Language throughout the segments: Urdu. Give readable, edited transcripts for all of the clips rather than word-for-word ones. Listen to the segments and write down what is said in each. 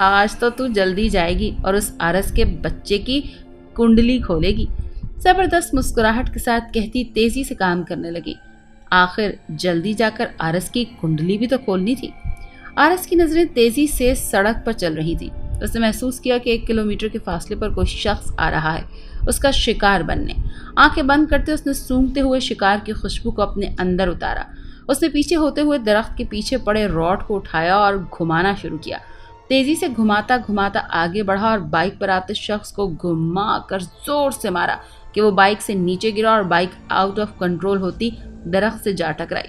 آج تو تو جلدی جائے گی اور اس آرس کے بچے کی کنڈلی کھولے گی، زبردست مسکراہٹ کے ساتھ کہتی تیزی سے کام کرنے لگی۔ آخر جلدی جا کر آرس کی کنڈلی بھی تو کھولنی تھی۔ آرس کی نظریں تیزی سے سڑک پر چل رہی تھی۔ اس نے محسوس کیا کہ 1 کلومیٹر کے فاصلے پر کوئی شخص آ رہا ہے، اس کا شکار بننے۔ آنکھیں بند کرتے اس نے سونگھتے ہوئے شکار کی خوشبو کو اپنے اندر اتارا۔ اس نے پیچھے ہوتے ہوئے درخت کے پیچھے پڑے راڈ کو اٹھایا اور گھمانا شروع کیا۔ تیزی سے گھماتا گھماتا آگے بڑھا اور بائک پر آتے شخص کو گھما کر زور سے مارا کہ وہ بائک سے نیچے گرا اور بائک آؤٹ آف کنٹرول ہوتی درخت سے جا ٹکرائی۔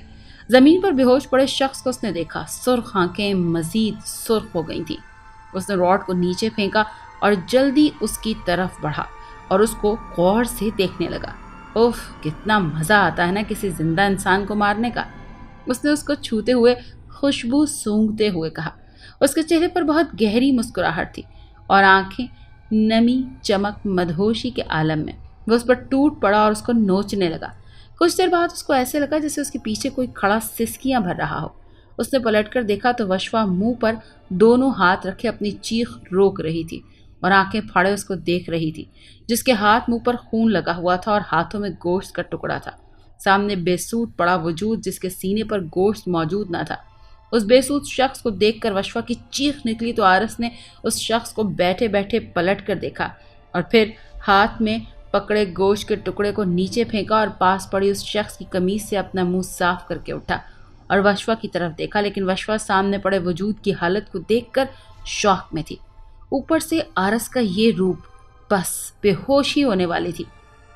زمین پر بے ہوش پڑے شخص کو اس نے دیکھا، سرخ آنکھیں مزید سرخ ہو گئی تھیں۔ اس نے راڈ کو نیچے پھینکا اور جلدی اس کی طرف بڑھا اور اس کو غور سے دیکھنے لگا۔ اوف، کتنا مزہ آتا ہے نا کسی زندہ انسان کو مارنے کا، اس نے اس کو چھوتے ہوئے خوشبو سونگھتے ہوئے کہا۔ اس کے چہرے پر بہت گہری مسکراہٹ تھی اور آنکھیں نمی چمک مدہوشی کے عالم میں۔ وہ اس پر ٹوٹ پڑا اور اس کو نوچنے لگا۔ کچھ دیر بعد اس کو ایسے لگا جیسے اس کے پیچھے کوئی کھڑا سسکیاں بھر رہا ہو۔ اس نے پلٹ کر دیکھا تو وشوا منہ پر دونوں ہاتھ رکھے اپنی چیخ روک رہی تھی اور آنکھیں پھاڑے اس کو دیکھ رہی تھی، جس کے ہاتھ منہ پر خون لگا ہوا تھا اور ہاتھوں میں گوشت کا ٹکڑا تھا۔ سامنے بے سوٹ پڑا وجود جس کے سینے پر گوشت موجود نہ تھا۔ اس بے سوٹ شخص کو دیکھ کر وشوا کی چیخ نکلی تو آرس نے اس شخص کو بیٹھے بیٹھے پلٹ کر دیکھا اور پھر ہاتھ میں پکڑے گوشت کے ٹکڑے کو نیچے پھینکا اور پاس پڑی اس شخص کی قمیص سے اپنا منہ صاف کر کے اٹھا اور وشوا کی طرف دیکھا، لیکن وشوا سامنے پڑے وجود کی حالت کو دیکھ کر شوق میں تھی۔ اوپر سے آرس کا یہ روپ، بس بے ہوشی ہونے والی تھی۔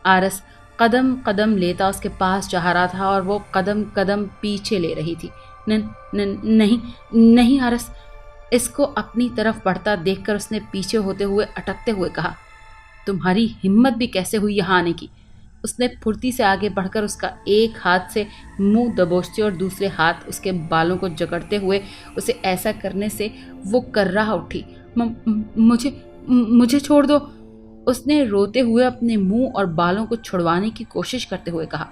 آرس قدم قدم لیتا اس کے پاس جا رہا تھا اور وہ قدم قدم پیچھے لے رہی تھی۔ نہیں آرس، اس کو اپنی طرف بڑھتا دیکھ کر اس نے پیچھے ہوتے ہوئے اٹکتے ہوئے کہا، تمہاری ہمت بھی کیسے ہوئی یہاں آنے کی؟ اس نے پھرتی سے آگے بڑھ کر اس کا ایک ہاتھ سے منہ دبوچتے اور دوسرے ہاتھ اس کے بالوں کو جکڑتے ہوئے اسے ایسا کرنے سے وہ کرراہ اٹھی۔ مجھے چھوڑ دو، اس نے روتے ہوئے اپنے منہ اور بالوں کو چھڑوانے کی کوشش کرتے ہوئے کہا۔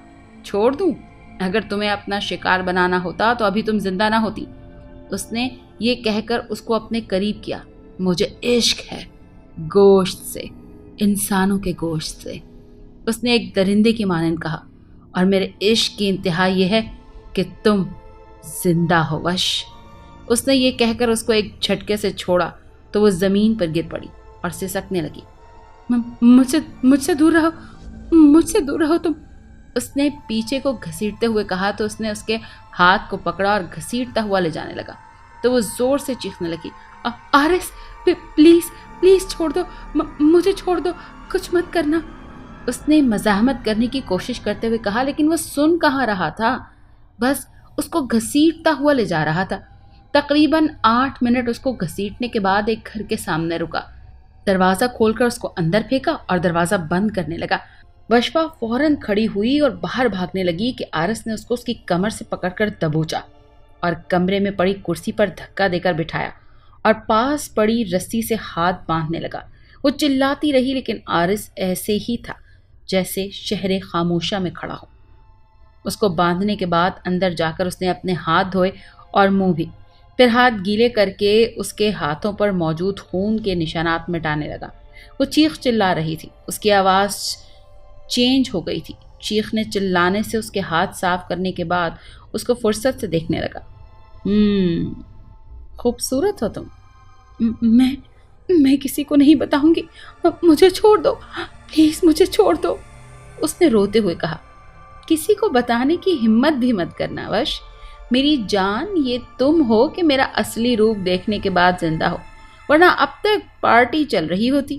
چھوڑ دوں؟ اگر تمہیں اپنا شکار بنانا ہوتا تو ابھی تم زندہ نہ ہوتی۔ اس نے یہ کہہ کر اس کو اپنے قریب کیا۔ مجھے عشق ہے گوشت سے، انسانوں کے گوشت سے، اس نے ایک درندے کی مانند کہا، اور میرے عشق کی انتہا یہ ہے کہ تم زندہ ہو وش۔ اس نے یہ کہہ کر اس کو ایک جھٹکے سے چھوڑا تو وہ زمین پر گر پڑی اور سسکنے لگی۔ مجھ سے دور رہو تم، اس نے پیچھے کو گھسیٹتے ہوئے کہا تو اس نے اس کے ہاتھ کو پکڑا اور گھسیٹتا ہوا لے جانے لگا تو وہ زور سے چیخنے لگی، آرس پلیز چھوڑ دو، مجھے چھوڑ دو، کچھ مت کرنا۔ اس نے مزاحمت کرنے کی کوشش کرتے ہوئے کہا، لیکن وہ سن کہاں رہا تھا، بس اس کو گھسیٹتا ہوا لے جا رہا تھا۔ تقریباً 8 منٹ اس کو گھسیٹنے کے بعد ایک گھر کے سامنے رکا، دروازہ کھول کر اس کو اندر پھینکا اور دروازہ بند کرنے لگا۔ وشوا فوراً کھڑی ہوئی اور باہر بھاگنے لگی کہ آرس نے اس کو اس کی کمر سے پکڑ کر دبوچا اور کمرے میں پڑی کرسی پر دھکا دے کر بٹھایا اور پاس پڑی رسی سے ہاتھ باندھنے لگا۔ وہ چلاتی رہی لیکن آرس ایسے ہی تھا جیسے شہر خاموشہ میں کھڑا ہو۔ اس کو باندھنے کے بعد اندر جا کر اس نے اپنے ہاتھ دھوئے اور منہ بھی، پھر ہاتھ گیلے کر کے اس کے ہاتھوں پر موجود خون کے نشانات مٹانے لگا۔ وہ چیخ چلا رہی تھی، اس کی آواز چینج ہو گئی تھی۔ چیخنے چلانے سے اس کے ہاتھ صاف کرنے کے بعد اس کو فرصت سے دیکھنے لگا۔ خوبصورت ہو تم۔ میں کسی کو نہیں بتاؤں گی، مجھے چھوڑ دو، پلیز مجھے چھوڑ دو، اس نے روتے ہوئے کہا۔ کسی کو بتانے کی ہمت بھی مت کرنا وش، میری جان، یہ تم ہو کہ میرا اصلی روپ دیکھنے کے بعد زندہ ہو، ورنہ اب تک پارٹی چل رہی ہوتی،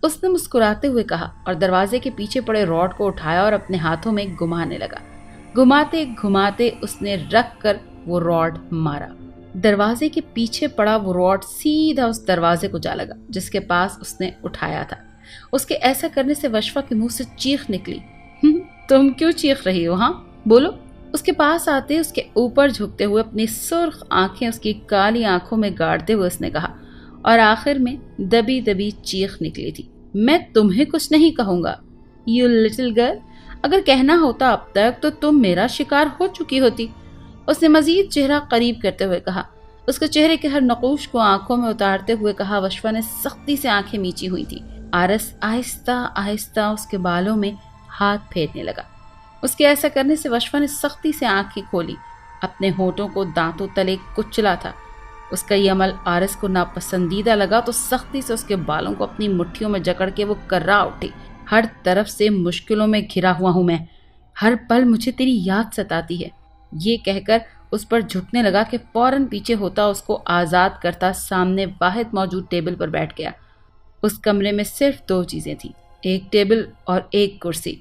اس نے مسکراتے ہوئے کہا اور دروازے کے پیچھے پڑے راڈ کو اٹھایا اور اپنے ہاتھوں میں گھمانے لگا۔ گھماتے گھماتے اس نے رکھ کر وہ راڈ مارا۔ دروازے کے پیچھے پڑا وہ راڈ سیدھا اس دروازے کو جا لگا جس کے پاس اس نے اٹھایا تھا۔ اس کے ایسا کرنے سے وشوا کے منہ سے چیخ نکلی۔ تم کیوں چیخ رہی ہو، ہاں بولو؟ اس کے پاس آتے اس کے اوپر جھکتے ہوئے اپنی سرخ آنکھیں اس کی کالی آنکھوں میں گاڑتے ہوئے اس نے کہا، اور آخر میں دبی دبی چیخ نکلی تھی، میں تمہیں کچھ نہیں کہوں گا، یو لٹل گرل، اگر کہنا ہوتا اب تک تو تم میرا شکار ہو چکی ہوتی۔ اس نے مزید چہرہ قریب کرتے ہوئے کہا، اس کے چہرے کے ہر نقوش کو آنکھوں میں اتارتے ہوئے کہا۔ وشوا نے سختی سے آنکھیں میچی ہوئی تھی۔ آرس آہستہ آہستہ اس کے بالوں میں ہاتھ پھیرنے لگا۔ اس کے ایسا کرنے سے وشوا نے سختی سے آنکھیں کھولی، اپنے ہونٹوں کو دانتوں تلے کچلا تھا۔ اس کا یہ عمل آرس کو ناپسندیدہ لگا تو سختی سے اس کے بالوں کو اپنی مٹھیوں میں جکڑ کے وہ کرا اٹھی۔ ہر طرف سے مشکلوں میں گھرا ہوا ہوں میں، ہر پل مجھے تیری یاد ستاتی ہے، یہ کہہ کر اس پر جھکنے لگا کہ فوراً پیچھے ہوتا اس کو آزاد کرتا سامنے واحد موجود ٹیبل پر بیٹھ گیا۔ اس کمرے میں صرف 2 چیزیں تھیں، ایک ٹیبل اور ایک کرسی۔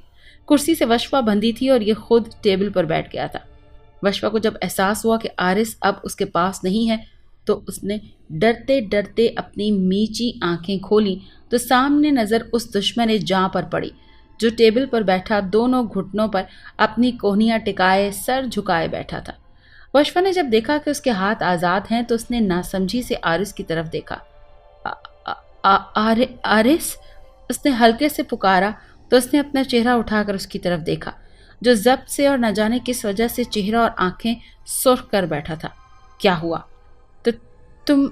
کرسی سے وشوا بندھی تھی اور یہ خود ٹیبل پر بیٹھ گیا تھا۔ وشوا کو جب احساس ہوا کہ آرس اب اس کے پاس نہیں ہے تو اس نے ڈرتے ڈرتے اپنی میچی آنکھیں کھولی تو سامنے نظر اس دشمن جاں پر پڑی جو ٹیبل پر بیٹھا دونوں گھٹنوں پر اپنی کوہنیاں ٹکائے سر جھکائے بیٹھا تھا۔ وشوا نے جب دیکھا کہ اس کے ہاتھ آزاد ہیں تو اس نے ناسمجھی سے آرس کی طرف دیکھا۔ آرس، اس نے ہلکے سے پکارا تو اس نے اپنا چہرہ اٹھا کر اس کی طرف دیکھا جو ضبط سے اور نہ جانے کس وجہ سے چہرہ اور آنکھیں سرخ کر بیٹھا تھا۔ کیا ہوا؟ تو تم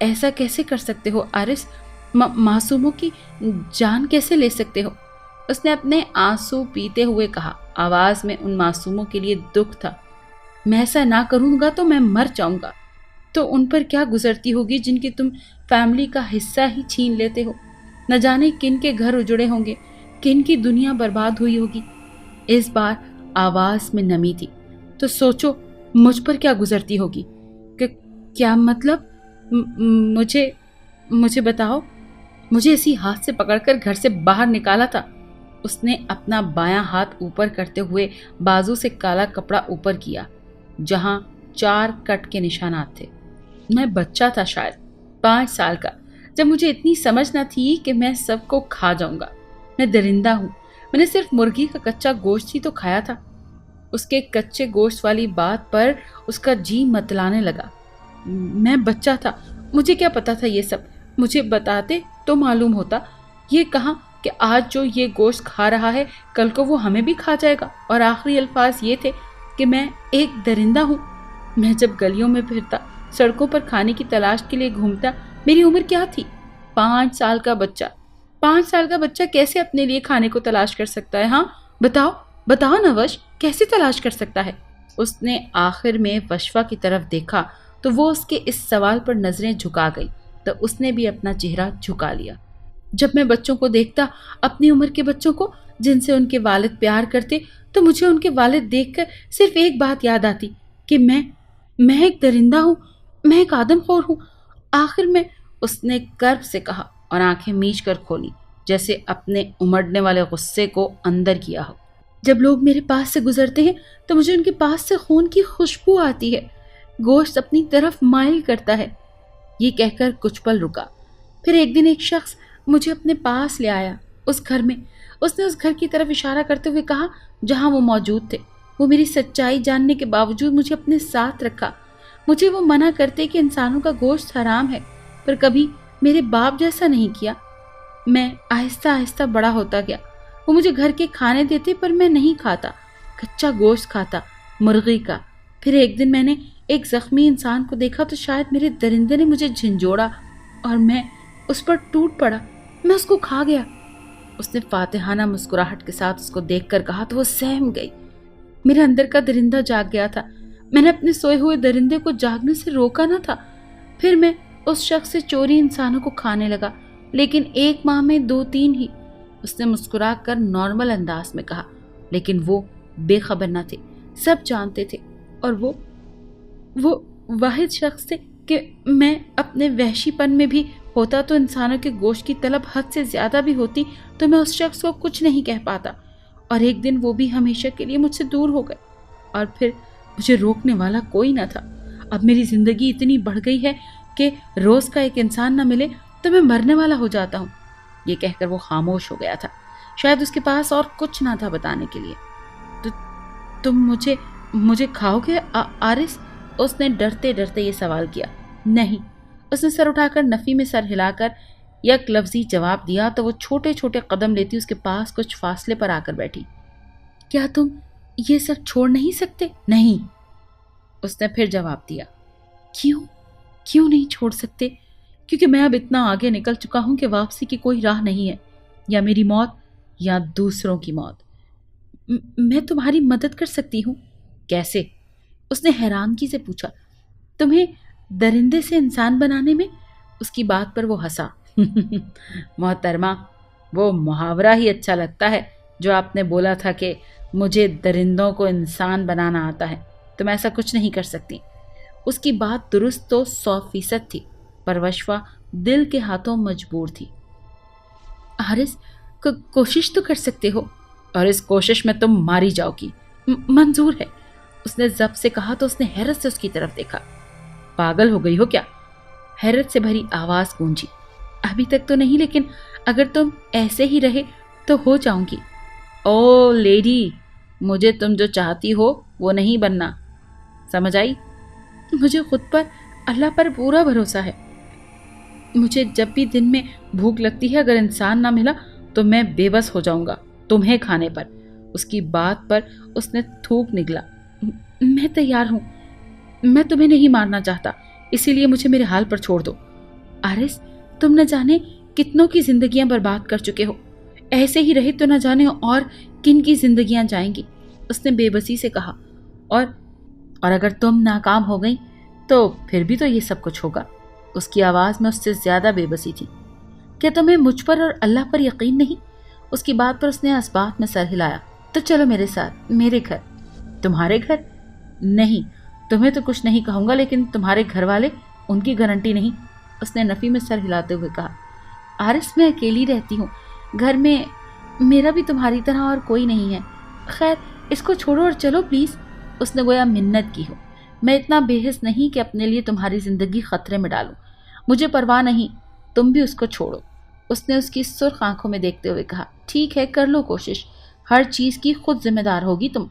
ایسا کیسے کر سکتے ہو آرس؟ معصوموں کی جان کیسے لے سکتے ہو؟ اس نے اپنے آنسو پیتے ہوئے کہا، آواز میں ان معصوموں کے لیے دکھ تھا۔ میں ایسا نہ کروں گا تو میں مر جاؤں گا۔ تو ان پر کیا گزرتی ہوگی جن کی تم فیملی کا حصہ ہی چھین لیتے ہو؟ نہ جانے کن کے گھر اجڑے ہوں گے، کن کی دنیا برباد ہوئی ہوگی۔ اس بار آواز میں نمی تھی۔ تو سوچو مجھ پر کیا گزرتی ہوگی۔ کیا مطلب؟ مجھے بتاؤ۔ مجھے اسی ہاتھ سے پکڑ کر گھر سے باہر نکالا تھا۔ اس نے اپنا بایاں ہاتھ اوپر کرتے ہوئے بازو سے کالا کپڑا اوپر کیا جہاں 4 کٹ کے نشانات تھے۔ میں بچہ تھا، شاید 5 سال کا، جب مجھے اتنی سمجھ نہ تھی کہ میں سب کو کھا جاؤں گا۔ میں درندہ ہوں، میں نے صرف مرغی کا کچا گوشت ہی تو کھایا تھا۔ اس کے کچے گوشت والی بات پر اس کا جی متلانے لگا۔ میں بچہ تھا، مجھے کیا پتا تھا یہ سب؟ مجھے بتاتے تو معلوم ہوتا۔ یہ کہاں کہ آج جو یہ گوشت کھا رہا ہے کل کو وہ ہمیں بھی کھا جائے گا۔ اور آخری الفاظ یہ تھے کہ میں ایک درندہ ہوں۔ میں جب گلیوں میں پھرتا، سڑکوں پر کھانے کی تلاش کے لیے گھومتا، میری عمر کیا تھی؟ 5 سال کا بچہ۔ 5 سال کا بچہ کیسے اپنے لیے کھانے کو تلاش کر سکتا ہے؟ ہاں بتاؤ نوش، کیسے تلاش کر سکتا ہے؟ اس نے آخر میں وشوا کی طرف دیکھا تو وہ اس کے اس سوال پر نظریں جھکا گئی تو اس نے بھی اپنا چہرہ جھکا لیا۔ جب میں بچوں کو دیکھتا، اپنی عمر کے بچوں کو جن سے ان کے والد پیار کرتے، تو مجھے ان کے والد دیکھ کر صرف ایک بات یاد آتی کہ میں ایک درندہ ہوں، میں ایک آدم خور ہوں۔ آخر میں اس نے کرب سے کہا اور آنکھیں میچ کر کھولی جیسے اپنے امڑنے والے غصے کو اندر کیا ہو۔ جب لوگ میرے پاس سے گزرتے ہیں تو مجھے ان کے پاس سے خون کی خوشبو آتی ہے، گوشت اپنی طرف مائل کرتا ہے۔ یہ کہہ کر کچھ پل رکا، پھر ایک دن ایک شخص مجھے اپنے پاس لے آیا اس گھر میں۔ اس نے اس گھر کی طرف اشارہ کرتے ہوئے کہا جہاں وہ موجود تھے۔ وہ میری سچائی جاننے کے باوجود مجھے اپنے ساتھ رکھا۔ مجھے وہ منع کرتے کہ انسانوں کا گوشت حرام ہے، پر کبھی میرے باپ جیسا نہیں کیا۔ میں آہستہ آہستہ بڑا ہوتا گیا۔ وہ مجھے گھر کے کھانے دیتے پر میں نہیں کھاتا، کچا گوشت کھاتا، مرغی کا۔ پھر ایک دن میں نے ایک زخمی انسان کو دیکھا تو شاید میرے درندے نے مجھے جھنجھوڑا اور میں اس پر ٹوٹ پڑا، میں اس کو کھا گیا۔ اس نے فاتحانہ مسکراہٹ کے ساتھ اس کو دیکھ کر کہا تو وہ سہم گئی۔ میرے اندر کا درندہ جاگ گیا تھا۔ میں نے اپنے سوئے ہوئے درندے کو جاگنے سے روکا نہ تھا۔ پھر میں اس شخص سے چوری انسانوں کو کھانے لگا، لیکن 1 ماہ میں 2-3 ہی۔ اس نے مسکرا کر نارمل انداز میں کہا، لیکن وہ بے خبر نہ تھے، سب جانتے تھے، اور وہ واحد شخص تھے کہ میں اپنے وحشی پن میں بھی ہوتا تو انسانوں کے گوشت کی طلب حد سے زیادہ بھی ہوتی تو میں اس شخص کو کچھ نہیں کہہ پاتا، اور ایک دن وہ بھی ہمیشہ کے لیے مجھ سے دور ہو گئے، اور پھر مجھے روکنے والا کوئی نہ تھا۔ اب میری زندگی اتنی بڑھ گئی ہے کہ روز کا ایک انسان نہ ملے تو میں مرنے والا ہو جاتا ہوں۔ یہ کہہ کر وہ خاموش ہو گیا تھا، شاید اس کے پاس اور کچھ نہ تھا بتانے کے لیے۔ تو تم مجھے کھاؤ گے آرس؟ اس نے ڈرتے ڈرتے یہ سوال کیا۔ نہیں، اس نے سر اٹھا کر نفی میں سر ہلا کر یک لفظی جواب دیا تو وہ چھوٹے چھوٹے قدم لیتی اس کے پاس کچھ فاصلے پر آ کر بیٹھی۔ کیا تم یہ سب چھوڑ نہیں سکتے؟ نہیں، اس نے پھر جواب دیا۔ کیوں کیوں نہیں چھوڑ سکتے؟ کیونکہ میں اب اتنا آگے نکل چکا ہوں کہ واپسی کی کوئی راہ نہیں ہے، یا میری موت یا دوسروں کی موت۔ میں تمہاری مدد کر سکتی ہوں۔ کیسے؟ اس نے حیرانگی سے پوچھا۔ تمہیں درندے سے انسان بنانے میں؟ اس کی بات پر وہ ہنسا۔ محترمہ، وہ محاورہ ہی اچھا لگتا ہے جو آپ نے بولا تھا کہ مجھے درندوں کو انسان بنانا آتا ہے۔ تم ایسا کچھ نہیں کر سکتی۔ اس کی بات درست تو 100% تھی، پر وشوا دل کے ہاتھوں مجبور تھی۔ حارث، کوشش تو کر سکتے ہو، اور اس کوشش میں تم ماری جاؤ گی۔ منظور ہے، اس نے ضبط سے کہا تو اس نے حیرت سے اس کی طرف دیکھا۔ پاگل ہو گئی ہو کیا؟ حیرت سے بھری آواز گونجی۔ ابھی تک تو نہیں، لیکن اگر تم ایسے ہی رہے تو ہو جاؤں گی۔ او لیڈی، مجھے تم جو چاہتی ہو وہ نہیں بننا، سمجھ آئی؟ مجھے خود پر، اللہ پر پورا بھروسہ ہے۔ مجھے جب بھی دن میں بھوک لگتی ہے، اگر انسان نہ ملا تو میں بے بس ہو جاؤں گا تمہیں کھانے پر۔ اس کی بات پر اس نے تھوک نگلا۔ میں تیار ہوں، میں تمہیں نہیں مارنا چاہتا، اسی لیے مجھے میرے حال پر چھوڑ دو۔ حارث، تم نہ جانے کتنوں کی زندگیاں برباد کر چکے ہو، ایسے ہی رہے تو نہ جانے اور کن کی زندگیاں جائیں گی، اس نے بے بسی سے کہا۔ اور اگر تم ناکام ہو گئی تو پھر بھی تو یہ سب کچھ ہوگا۔ اس کی آواز میں اس سے زیادہ بے بسی تھی۔ کیا تمہیں مجھ پر اور اللہ پر یقین نہیں؟ اس کی بات پر اس نے اسبات میں سر ہلایا۔ تو چلو میرے ساتھ، میرے گھر۔ تمہارے گھر؟ نہیں، تمہیں تو کچھ نہیں کہوں گا، لیکن تمہارے گھر والے، ان کی گارنٹی نہیں، اس نے نفی میں سر ہلاتے ہوئے کہا۔ حارث، میں اکیلی رہتی ہوں، گھر میں میرا بھی تمہاری طرح اور کوئی نہیں ہے۔ خیر، اس کو چھوڑو اور چلو پلیز، اس نے گویا منت کی ہو۔ میں اتنا بے حس نہیں کہ اپنے لیے تمہاری زندگی خطرے میں ڈالوں، مجھے پرواہ نہیں، تم بھی اس کو چھوڑو، اس نے اس کی سرخ آنکھوں میں دیکھتے ہوئے کہا۔ ٹھیک ہے، کر لو کوشش، ہر چیز کی خود ذمہ دار ہوگی تم،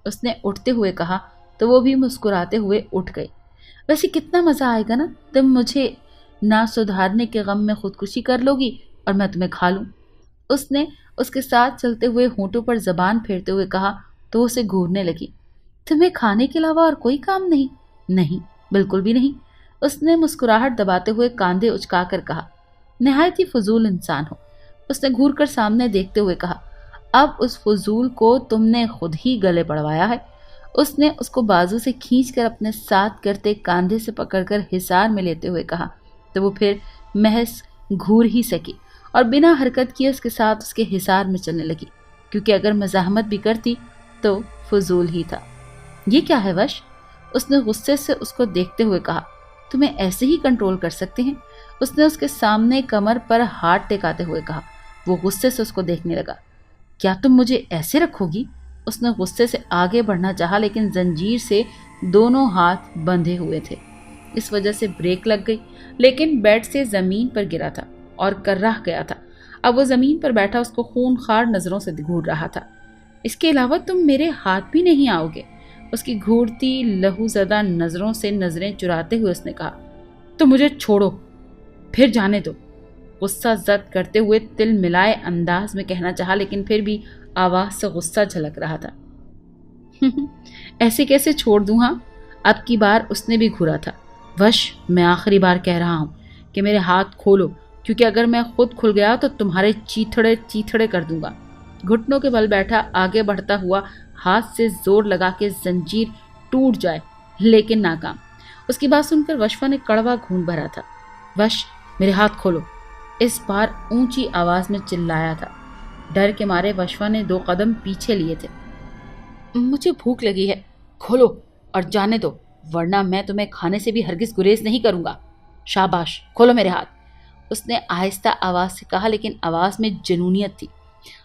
اس نے اٹھتے ہوئے کہا تو وہ بھی مسکراتے ہوئے اٹھ گئی۔ ویسے کتنا مزہ آئے گا نا، تم مجھے نہ سدھارنے کے غم میں خودکشی کر لو گی اور میں تمہیں کھا لوں، اس نے اس کے ساتھ چلتے ہوئے ہونٹوں پر زبان پھیرتے ہوئے کہا تو اسے گھورنے لگی۔ تمہیں کھانے کے علاوہ اور کوئی کام نہیں؟ نہیں، بالکل بھی نہیں، اس نے مسکراہٹ دباتے ہوئے کاندھے اچکا کر کہا۔ نہایت ہی فضول انسان ہو، اس نے گھور کر سامنے دیکھتے ہوئے کہا۔ اب اس فضول کو تم نے خود ہی گلے پڑوایا ہے، اس نے اس کو بازو سے کھینچ کر اپنے ساتھ کرتے کاندھے سے پکڑ کر حصار میں لیتے ہوئے کہا، تو وہ پھر محض گھور ہی سکی اور بنا حرکت کیے اس کے ساتھ اس کے حصار میں چلنے لگی، کیونکہ اگر مزاحمت بھی کرتی تو فضول ہی تھا۔ یہ کیا ہے وش؟ اس نے غصے سے اس کو دیکھتے ہوئے کہا۔ تمہیں ایسے ہی کنٹرول کر سکتے ہیں، اس نے اس کے سامنے کمر پر ہاتھ ٹکاتے ہوئے کہا۔ وہ غصے سے اس کو دیکھنے لگا۔ کیا تم مجھے ایسے رکھو گی؟ اس نے غصے سے آگے بڑھنا چاہا، لیکن زنجیر سے دونوں ہاتھ بندھے ہوئے تھے، اس وجہ سے بریک لگ گئی، لیکن بیڈ سے زمین پر گرا تھا اور کرراہ گیا تھا۔ اب وہ زمین پر بیٹھا اس کو خون خوار نظروں سے گھور رہا تھا۔ اس کے علاوہ تم میرے ہاتھ بھی نہیں آؤ گے، اس کی گھورتی لہو زدہ نظروں سے نظریں چراتے ہوئے اس نے کہا۔ تو مجھے چھوڑو، پھر جانے دو، غصہ زد کرتے ہوئے تل ملائے انداز میں کہنا چاہا، لیکن پھر بھی آواز سے غصہ جھلک رہا تھا۔ ایسے کیسے چھوڑ دوں؟ ہاں، اب کی بار اس نے بھی گھورا تھا۔ وش، میں آخری بار کہہ رہا ہوں کہ میرے ہاتھ کھولو، کیونکہ اگر میں خود کھل گیا تو تمہارے چیتھڑے چیتھڑے کر دوں گا۔ گھٹنوں کے بل بیٹھا آگے بڑھتا ہوا ہاتھ سے زور لگا کے زنجیر ٹوٹ جائے، لیکن ناکام۔ اس کی بات سن کر وشوا نے کڑوا خون بھرا تھا۔ وش، میرے ہاتھ کھولو، اس بار اونچی آواز میں چلایا تھا۔ ڈر کے مارے وشوا نے 2 قدم پیچھے لیے تھے۔ مجھے بھوک لگی ہے، کھولو اور جانے دو، ورنہ میں تمہیں کھانے سے بھی ہرگز گریز نہیں کروں گا۔ شاباش، کھولو میرے ہاتھ، اس نے آہستہ آواز سے کہا، لیکن آواز میں جنونیت تھی۔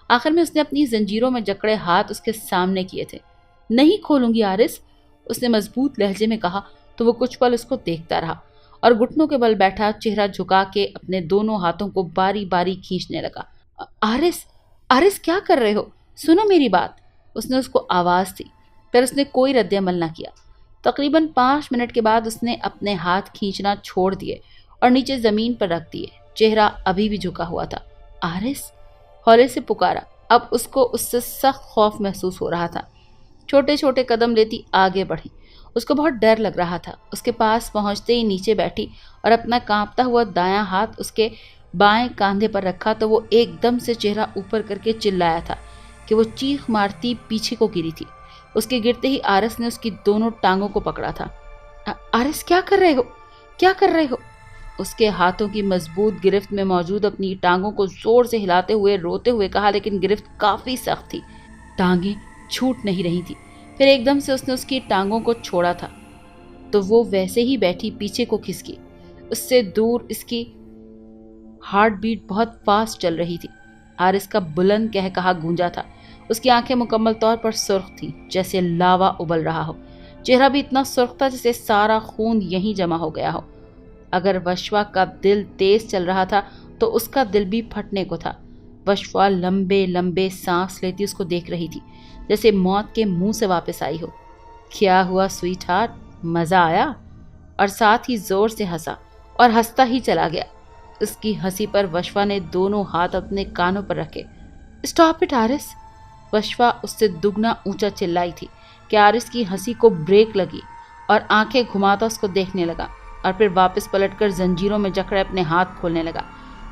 آخر میں اس نے اپنی زنجیروں میں جکڑے ہاتھ اس کے سامنے کیے تھے۔ نہیں کھولوں گی حارث، اس نے مضبوط لہجے میں کہا، تو وہ کچھ پل اس کو دیکھتا رہا اور گھٹنوں کے بل بیٹھا چہرہ جھکا کے اپنے دونوں ہاتھوں کو باری باری کھینچنے لگا۔ حارث کیا کر رہے ہو؟ سنو میری بات، اس نے اس کو آواز دی، پر اس نے کوئی رد عمل نہ کیا۔ تقریباً 5 منٹ کے بعد اس نے اپنے ہاتھ کھینچنا چھوڑ دیے اور نیچے زمین پر رکھ دیے، چہرہ ابھی بھی جھکا ہوا تھا۔ حارث، ہولے سے پکارا۔ اب اس کو اس سے سخت خوف محسوس ہو رہا تھا۔ چھوٹے چھوٹے قدم لیتی آگے بڑھی اس کو بہت ڈر لگ رہا تھا۔ اس کے پاس پہنچتے ہی نیچے بیٹھی اور اپنا کانپتا ہوا دایاں ہاتھ اس کے بائیں کاندھے پر رکھا تو وہ ایک دم سے چہرہ اوپر کر کے چلایا تھا کہ وہ چیخ مارتی پیچھے کو گری تھی۔ اس کے گرتے ہی آرس نے اس کی دونوں ٹانگوں کو پکڑا تھا۔ آرس کیا کر رہے ہو؟ کیا کر رہے ہو؟ اس کے ہاتھوں کی مضبوط گرفت میں موجود اپنی ٹانگوں کو زور سے ہلاتے ہوئے روتے ہوئے کہا، لیکن گرفت کافی سخت تھی، ٹانگیں چھوٹ نہیں رہی تھی۔ پھر ایک دم سے اس نے اس کی ٹانگوں کو چھوڑا تھا تو وہ ویسے ہی بیٹھی پیچھے کو کھسکی۔ اس سے دور اس کی ہارٹ بیٹ بہت فاسٹ چل رہی تھی۔ آرس کا بلند کہا گونجا تھا۔ اس کی آنکھیں مکمل طور پر سرخ تھیں جیسے لاوا ابل رہا ہو۔ چہرہ بھی اتنا سرخ تھا جیسے سارا خون یہیں جمع ہو گیا ہو۔ اگر وشوا کا دل تیز چل رہا تھا تو اس کا دل بھی پھٹنے کو تھا۔ وشوا لمبے لمبے سانس لیتی اس کو دیکھ رہی تھی جیسے موت کے منہ سے واپس آئی ہو۔ کیا ہوا سویٹ ہارٹ، مزہ آیا؟ اور ساتھ ہی زور سے ہنسا اور ہنستا ہی چلا گیا۔ اس کی ہنسی پر وشوا نے دونوں ہاتھ اپنے کانوں پر رکھے۔ اسٹاپ اٹ آرس! وشوا اس سے دگنا اونچا چلائی تھی کہ آرس کی ہنسی کو بریک لگی اور آنکھیں گھماتا اس کو دیکھنے لگا اور پھر واپس پلٹ کر زنجیروں میں جکڑے اپنے ہاتھ کھولنے لگا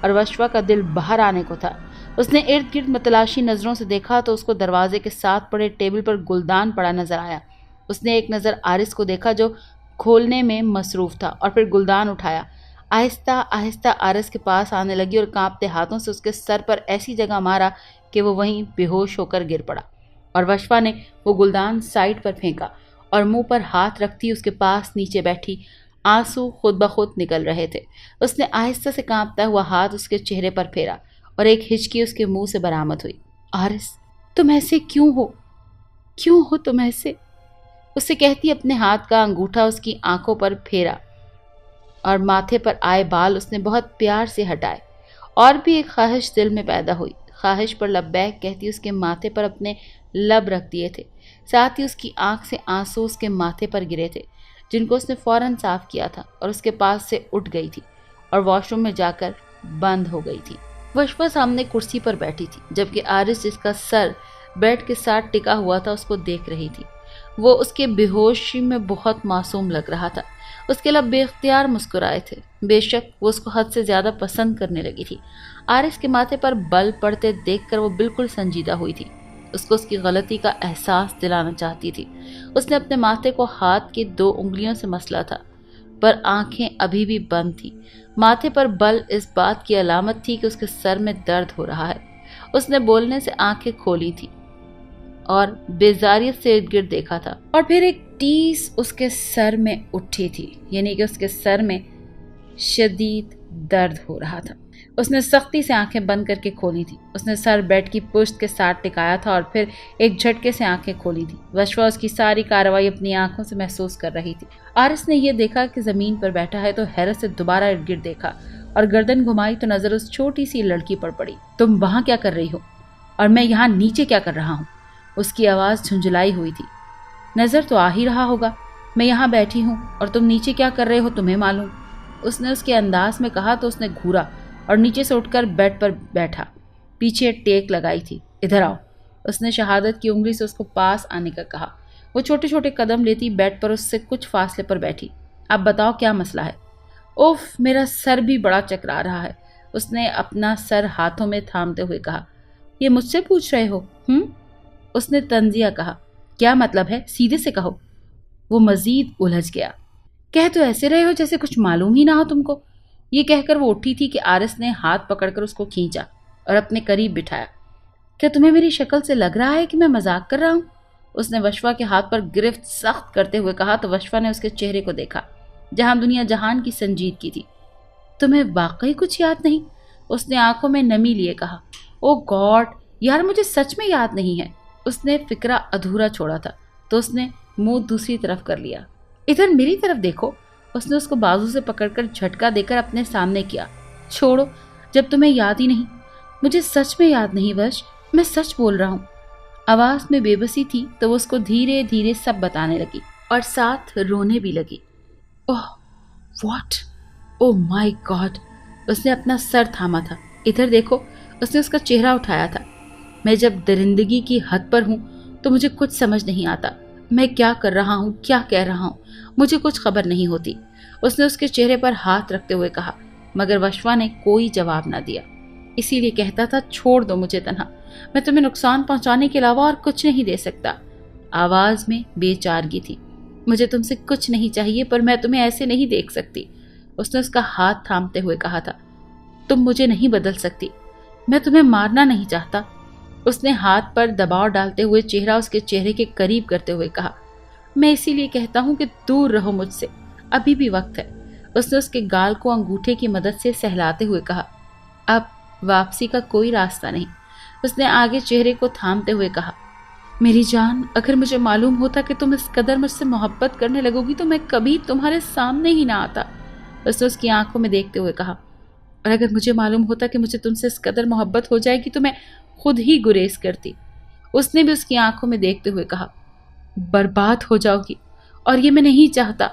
اور وشوا کا دل باہر آنے کو تھا۔ اس نے ارد گرد متلاشی نظروں سے دیکھا تو اس کو دروازے کے ساتھ پڑے ٹیبل پر گلدان پڑا نظر آیا۔ اس نے ایک نظر آرس کو دیکھا جو کھولنے میں مصروف تھا اور پھر گلدان اٹھایا۔ آہستہ آہستہ آرس کے پاس آنے لگی اور کانپتے ہاتھوں سے اس کے سر پر ایسی جگہ مارا کہ وہ وہیں بے ہوش ہو کر گر پڑا اور وشوا نے وہ گلدان سائڈ پر پھینکا اور منہ پر ہاتھ رکھتی اس کے پاس نیچے بیٹھی۔ آنسو خود بخود نکل رہے تھے۔ اس نے آہستہ سے کانپتا ہوا ہاتھ اس کے چہرے پر پھیرا اور ایک ہچکی اس کے منہ سے برآمد ہوئی۔ آرس، تم ایسے کیوں ہو تم ایسے؟ اس سے کہتی اپنے ہاتھ کا انگوٹھا اس کی آنکھوں پر پھیرا اور ماتھے پر آئے بال اس نے بہت پیار سے ہٹائے۔ اور بھی ایک خواہش دل میں پیدا ہوئی۔ خواہش پر لبیک کہتی اس کے ماتھے پر اپنے لب رکھ دیے تھے، ساتھ ہی اس کی آنکھ سے آنسو اس کے ماتھے پر گرے تھے جن کو اس نے فوراً صاف کیا تھا اور اس کے پاس سے اٹھ گئی تھی اور واش روم میں جا کر بند ہو گئی تھی۔ وشوا سامنے کرسی پر بیٹھی تھی جبکہ آرس جس کا سر بیڈ کے ساتھ ٹکا ہوا تھا اس کو دیکھ رہی تھی۔ وہ اس کے بے ہوشی میں بہت معصوم لگ رہا تھا۔ اس کے لب بے اختیار مسکرائے تھے۔ بے شک وہ اس کو حد سے زیادہ پسند کرنے لگی تھی۔ آرس کے ماتھے پر بل پڑتے دیکھ کر وہ بالکل سنجیدہ ہوئی تھی۔ اس کو اس کی غلطی کا احساس دلانا چاہتی تھی۔ اس نے اپنے ماتھے کو ہاتھ کی 2 انگلیوں سے مسلا تھا پر آنکھیں ابھی بھی بند تھی۔ ماتھے پر بل اس بات کی علامت تھی کہ اس کے سر میں درد ہو رہا ہے۔ اس نے بولنے سے آنکھیں کھولی تھی اور بیزاریت سے ارد گرد دیکھا تھا اور پھر ایک ٹیس اس کے سر میں اٹھی تھی، یعنی کہ اس کے سر میں شدید درد ہو رہا تھا۔ اس نے سختی سے آنکھیں بند کر کے کھولی تھی۔ اس نے سر بیڈ کی پشت کے ساتھ ٹکایا تھا اور پھر ایک جھٹکے سے آنکھیں کھولی تھی۔ وشوا اس کی ساری کارروائی اپنی آنکھوں سے محسوس کر رہی تھی۔ آرس نے یہ دیکھا کہ زمین پر بیٹھا ہے تو حیرت سے دوبارہ ارد گرد دیکھا اور گردن گھمائی تو نظر اس چھوٹی سی لڑکی پر پڑی۔ تم وہاں کیا کر رہی ہو اور میں یہاں نیچے کیا کر رہا ہوں؟ اس کی آواز جھنجھلائی ہوئی تھی۔ نظر تو آ ہی رہا ہوگا، میں یہاں بیٹھی ہوں اور تم نیچے کیا کر رہے ہو تمہیں معلوم۔ اس نے اس کے انداز میں کہا تو اس نے گھورا اور نیچے سے اٹھ کر بیڈ پر بیٹھا، پیچھے ٹیک لگائی تھی۔ ادھر آؤ، اس نے شہادت کی انگلی سے اس کو پاس آنے کا کہا۔ وہ چھوٹے چھوٹے قدم لیتی بیڈ پر اس سے کچھ فاصلے پر بیٹھی۔ اب بتاؤ کیا مسئلہ ہے؟ اوف، میرا سر بھی بڑا چکرا رہا ہے، اس نے اپنا سر ہاتھوں میں تھامتے ہوئے کہا۔ یہ مجھ سے پوچھ رہے ہو؟ اس نے طنزیہ کہا۔ کیا مطلب ہے؟ سیدھے سے کہو۔ وہ مزید الجھ گیا۔ کہہ تو ایسے رہے ہو جیسے کچھ معلوم ہی نہ ہو تم کو۔ یہ کہہ کر وہ اٹھی تھی کہ آرس نے ہاتھ پکڑ کر اس کو کھینچا اور اپنے قریب بٹھایا۔ کیا تمہیں میری شکل سے لگ رہا ہے کہ میں مذاق کر رہا ہوں؟ اس نے وشوا کے ہاتھ پر گرفت سخت کرتے ہوئے کہا تو وشوا نے اس کے چہرے کو دیکھا جہاں دنیا جہان کی سنجیدگی تھی۔ تمہیں واقعی کچھ یاد نہیں؟ اس نے آنکھوں میں نمی لیے کہا۔ او گاڈ یار، مجھے سچ میں یاد نہیں ہے۔ اس نے فکرہ ادھورا چھوڑا تھا تو اس نے منہ دوسری طرف کر لیا۔ ادھر میری طرف دیکھو۔ اس نے اس کو بازو سے پکڑ کر جھٹکا دے کر اپنے سامنے کیا۔ چھوڑو، جب تمہیں یاد ہی نہیں۔ مجھے سچ میں یاد نہیں وش، میں سچ بول رہا ہوں۔ آواز میں بے بسی تھی تو وہ اس کو دھیرے دھیرے سب بتانے لگی اور ساتھ رونے بھی لگی۔ اوہ واٹ، او مائی گاڈ۔ اس نے اپنا سر تھاما تھا۔ ادھر دیکھو، اس نے اس کا چہرہ اٹھایا تھا۔ میں جب درندگی کی حد پر ہوں تو مجھے کچھ سمجھ نہیں آتا۔ میں کیا کر رہا ہوں، کیا کہہ رہا ہوں، مجھے کچھ خبر نہیں ہوتی، اس نے اس کے چہرے پر ہاتھ رکھتے ہوئے کہا، مگر وشوا نے کوئی جواب نہ دیا۔ اسی لیے کہتا تھا چھوڑ دو مجھے تنہا، میں تمہیں نقصان پہنچانے کے علاوہ اور کچھ نہیں دے سکتا۔ آواز میں بے چارگی تھی۔ مجھے تم سے کچھ نہیں چاہیے، پر میں تمہیں ایسے نہیں دیکھ سکتی، اس نے اس کا ہاتھ تھامتے ہوئے کہا تھا۔ تم مجھے نہیں بدل سکتی، میں تمہیں مارنا نہیں چاہتا، اس نے ہاتھ پر دباؤ ڈالتے ہوئے چہرہ اس کے چہرے کے قریب کرتے ہوئے کہا۔ میں اسی لیے کہتا ہوں کہ دور رہو مجھ سے، ابھی بھی وقت ہے، اس نے اس کے گال کو انگوٹھے کی مدد سے سہلاتے ہوئے کہا۔ اب واپسی کا کوئی راستہ نہیں، اس نے آگے چہرے کو تھامتے ہوئے کہا۔ میری جان، اگر مجھے معلوم ہوتا کہ تم اس قدر مجھ سے محبت کرنے لگو گی تو میں کبھی تمہارے سامنے ہی نہ آتا، اس نے اس کی آنکھوں میں دیکھتے ہوئے کہا۔ اور اگر مجھے معلوم ہوتا کہ مجھے تم سے اس قدر محبت ہو جائے گی تو میں خود ہی گریز کرتی، اس نے بھی اس کی آنکھوں میں دیکھتے ہوئے کہا۔ برباد ہو جاؤ گی، اور یہ میں نہیں چاہتا۔